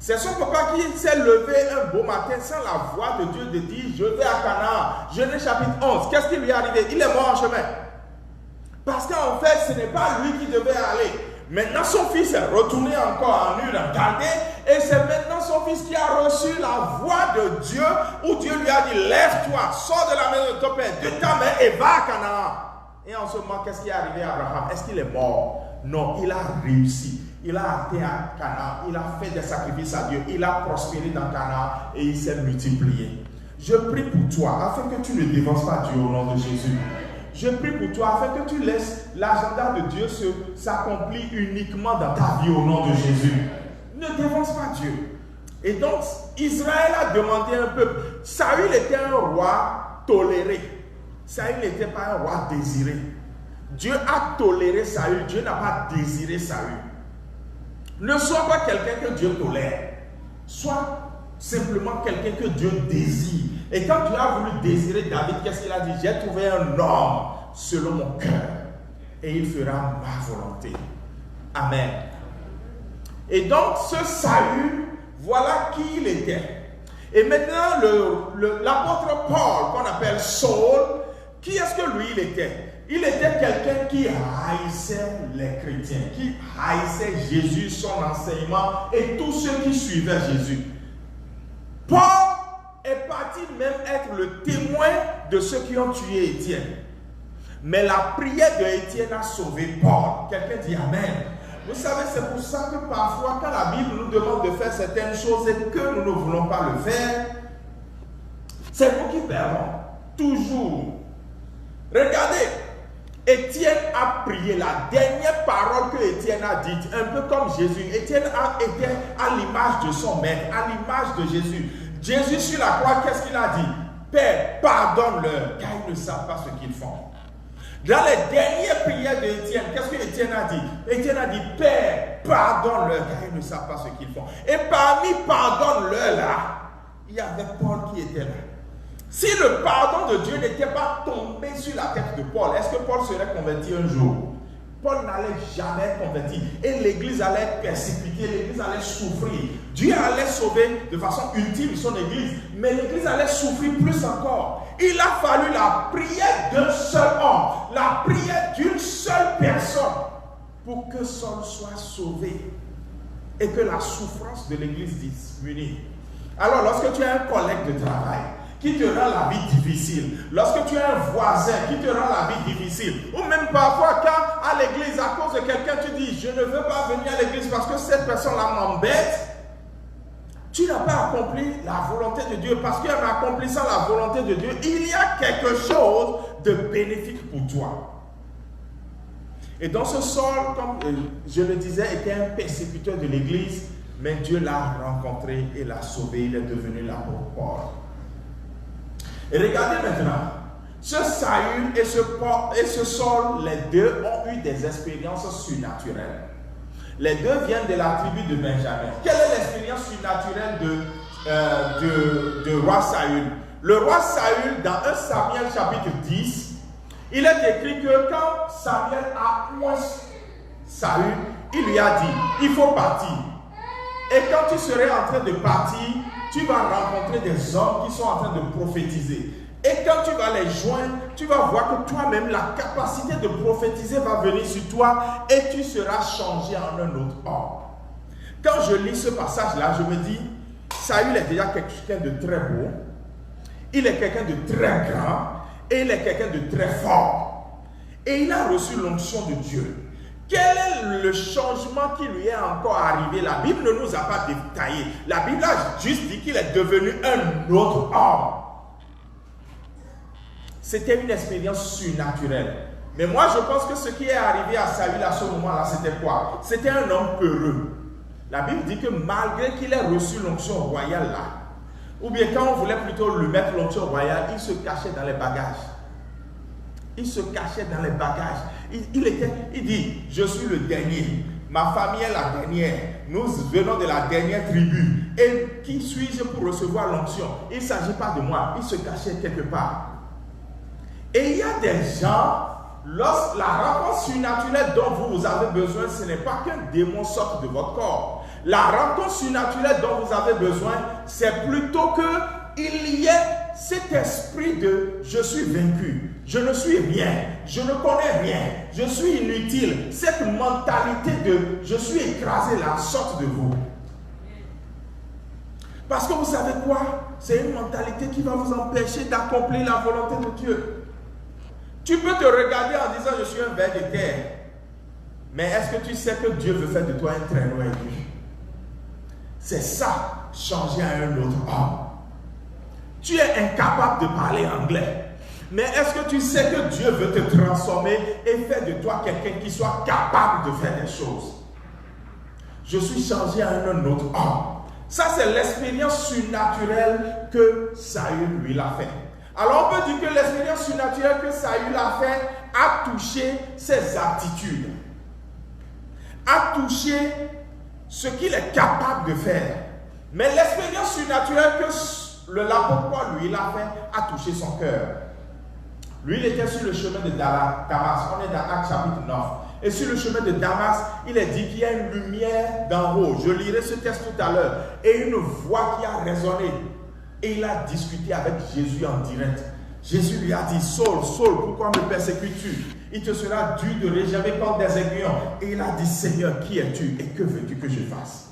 [SPEAKER 1] C'est son papa qui s'est levé un beau matin sans la voix de Dieu de dire je vais à Canaan. Genèse chapitre 11. Qu'est-ce qui lui est arrivé? Il est mort en chemin. Parce qu'en fait, ce n'est pas lui qui devait aller. Maintenant, son fils est retourné encore en Ur en Chaldée. Et c'est maintenant son fils qui a reçu la voix de Dieu où Dieu lui a dit lève-toi, sors de la maison de ton père, de ta main et va à Canaan. Et en ce moment, qu'est-ce qui est arrivé à Abraham? Est-ce qu'il est mort? Non, il a réussi. Il a atteint à Canaan, il a fait des sacrifices à Dieu, il a prospéré dans Canaan et il s'est multiplié. Je prie pour toi, afin que tu ne dévances pas Dieu au nom de Jésus. Je prie pour toi, afin que tu laisses l'agenda de Dieu s'accomplir uniquement dans ta vie au nom de Jésus. Ne dévance pas Dieu. Et donc, Israël a demandé un peuple. Saül était un roi toléré. Saül n'était pas un roi désiré. Dieu a toléré Saül, Dieu n'a pas désiré Saül. Ne sois pas quelqu'un que Dieu tolère. Sois simplement quelqu'un que Dieu désire. Et quand Dieu a voulu désirer David, qu'est-ce qu'il a dit? J'ai trouvé un homme selon mon cœur et il fera ma volonté. Amen. Et donc ce Saül, voilà qui il était. Et maintenant l'apôtre Paul, qu'on appelle Saul, qui est-ce que lui il était? Il était quelqu'un qui haïssait les chrétiens, qui haïssait Jésus, son enseignement et tous ceux qui suivaient Jésus. Paul est parti même être le témoin de ceux qui ont tué Étienne. Mais la prière de Étienne a sauvé Paul. Quelqu'un dit Amen. Vous savez, c'est pour ça que parfois, quand la Bible nous demande de faire certaines choses et que nous ne voulons pas le faire, c'est nous qui perdons. Toujours. Regardez, Étienne a prié la dernière parole que Étienne a dite, un peu comme Jésus. Étienne a été à l'image de son maître, à l'image de Jésus. Jésus sur la croix, qu'est-ce qu'il a dit? Père, pardonne-leur, car ils ne savent pas ce qu'ils font. Dans les dernières prières d'Étienne, qu'est-ce que Étienne a dit? Étienne a dit, Père, pardonne-leur, car ils ne savent pas ce qu'ils font. Et parmi pardonne-leur là, il y avait Paul qui était là. Si le pardon de Dieu n'était pas tombé sur la tête de Paul, est-ce que Paul serait converti un jour? Paul n'allait jamais être converti. Et l'église allait être persécutée, l'église allait souffrir. Dieu allait sauver de façon ultime son église, mais l'église allait souffrir plus encore. Il a fallu la prière d'un seul homme, la prière d'une seule personne pour que Saul soit sauvé et que la souffrance de l'église diminue. Alors lorsque tu as un collègue de travail qui te rend la vie difficile, lorsque tu as un voisin qui te rend la vie difficile, ou même parfois quand à l'église, à cause de quelqu'un, tu dis, je ne veux pas venir à l'église parce que cette personne-là m'embête, tu n'as pas accompli la volonté de Dieu, parce qu'en accomplissant la volonté de Dieu, il y a quelque chose de bénéfique pour toi. Et dans ce Saul, comme je le disais, était un persécuteur de l'église, mais Dieu l'a rencontré et l'a sauvé, il est devenu l'apôtre Paul. Et regardez maintenant, ce Saül et ce Saul, les deux ont eu des expériences surnaturelles. Les deux viennent de la tribu de Benjamin. Quelle est l'expérience surnaturelle de roi Saül? Le roi Saül, dans 1 Samuel chapitre 10, il est écrit que quand Samuel a oint Saül, il lui a dit, il faut partir. Et quand tu serais en train de partir, tu vas rencontrer des hommes qui sont en train de prophétiser. Et quand tu vas les joindre, tu vas voir que toi-même, la capacité de prophétiser va venir sur toi et tu seras changé en un autre homme. Quand je lis ce passage-là, je me dis, Saül est déjà quelqu'un de très beau, il est quelqu'un de très grand et il est quelqu'un de très fort. Et il a reçu l'onction de Dieu. Quel est le changement qui lui est encore arrivé? La Bible ne nous a pas détaillé. La Bible a juste dit qu'il est devenu un autre homme. C'était une expérience surnaturelle. Mais moi, je pense que ce qui est arrivé à Saül à ce moment-là, c'était quoi? C'était un homme peureux. La Bible dit que malgré qu'il ait reçu l'onction royale là, ou bien quand on voulait plutôt lui mettre l'onction royale, il se cachait dans les bagages. Il se cachait dans les bagages. Il dit, je suis le dernier. Ma famille est la dernière. Nous venons de la dernière tribu. Et qui suis-je pour recevoir l'onction? Il ne s'agit pas de moi. Il se cachait quelque part. Et il y a des gens, lorsque la rencontre surnaturelle dont vous avez besoin, ce n'est pas qu'un démon sorte de votre corps. La rencontre surnaturelle dont vous avez besoin, c'est plutôt qu'il y ait cet esprit de « je suis vaincu, je ne suis rien, je ne connais rien, je suis inutile ». Cette mentalité de « je suis écrasé » là sorte de vous. Parce que vous savez quoi? C'est une mentalité qui va vous empêcher d'accomplir la volonté de Dieu. Tu peux te regarder en disant « je suis un ver de terre ». Mais est-ce que tu sais que Dieu veut faire de toi un traîneau aigu? C'est ça, changer à un autre homme. Tu es incapable de parler anglais. Mais est-ce que tu sais que Dieu veut te transformer et faire de toi quelqu'un qui soit capable de faire des choses? Je suis changé à un autre homme. Ça, c'est l'expérience surnaturelle que Saül lui l'a fait. Alors on peut dire que l'expérience surnaturelle que Saül a fait a touché ses aptitudes, a touché ce qu'il est capable de faire. Mais l'expérience surnaturelle que l'apôtre Paul, lui, il a fait, a touché son cœur. Lui, il était sur le chemin de Damas. On est dans Actes chapitre 9. Et sur le chemin de Damas, il est dit qu'il y a une lumière d'en haut. Je lirai ce texte tout à l'heure. Et une voix qui a résonné. Et il a discuté avec Jésus en direct. Jésus lui a dit, Saul, Saul, pourquoi me persécutes-tu? Il te sera dû de réserver comme des aiguillons. Et il a dit, Seigneur, qui es-tu et que veux-tu que je fasse?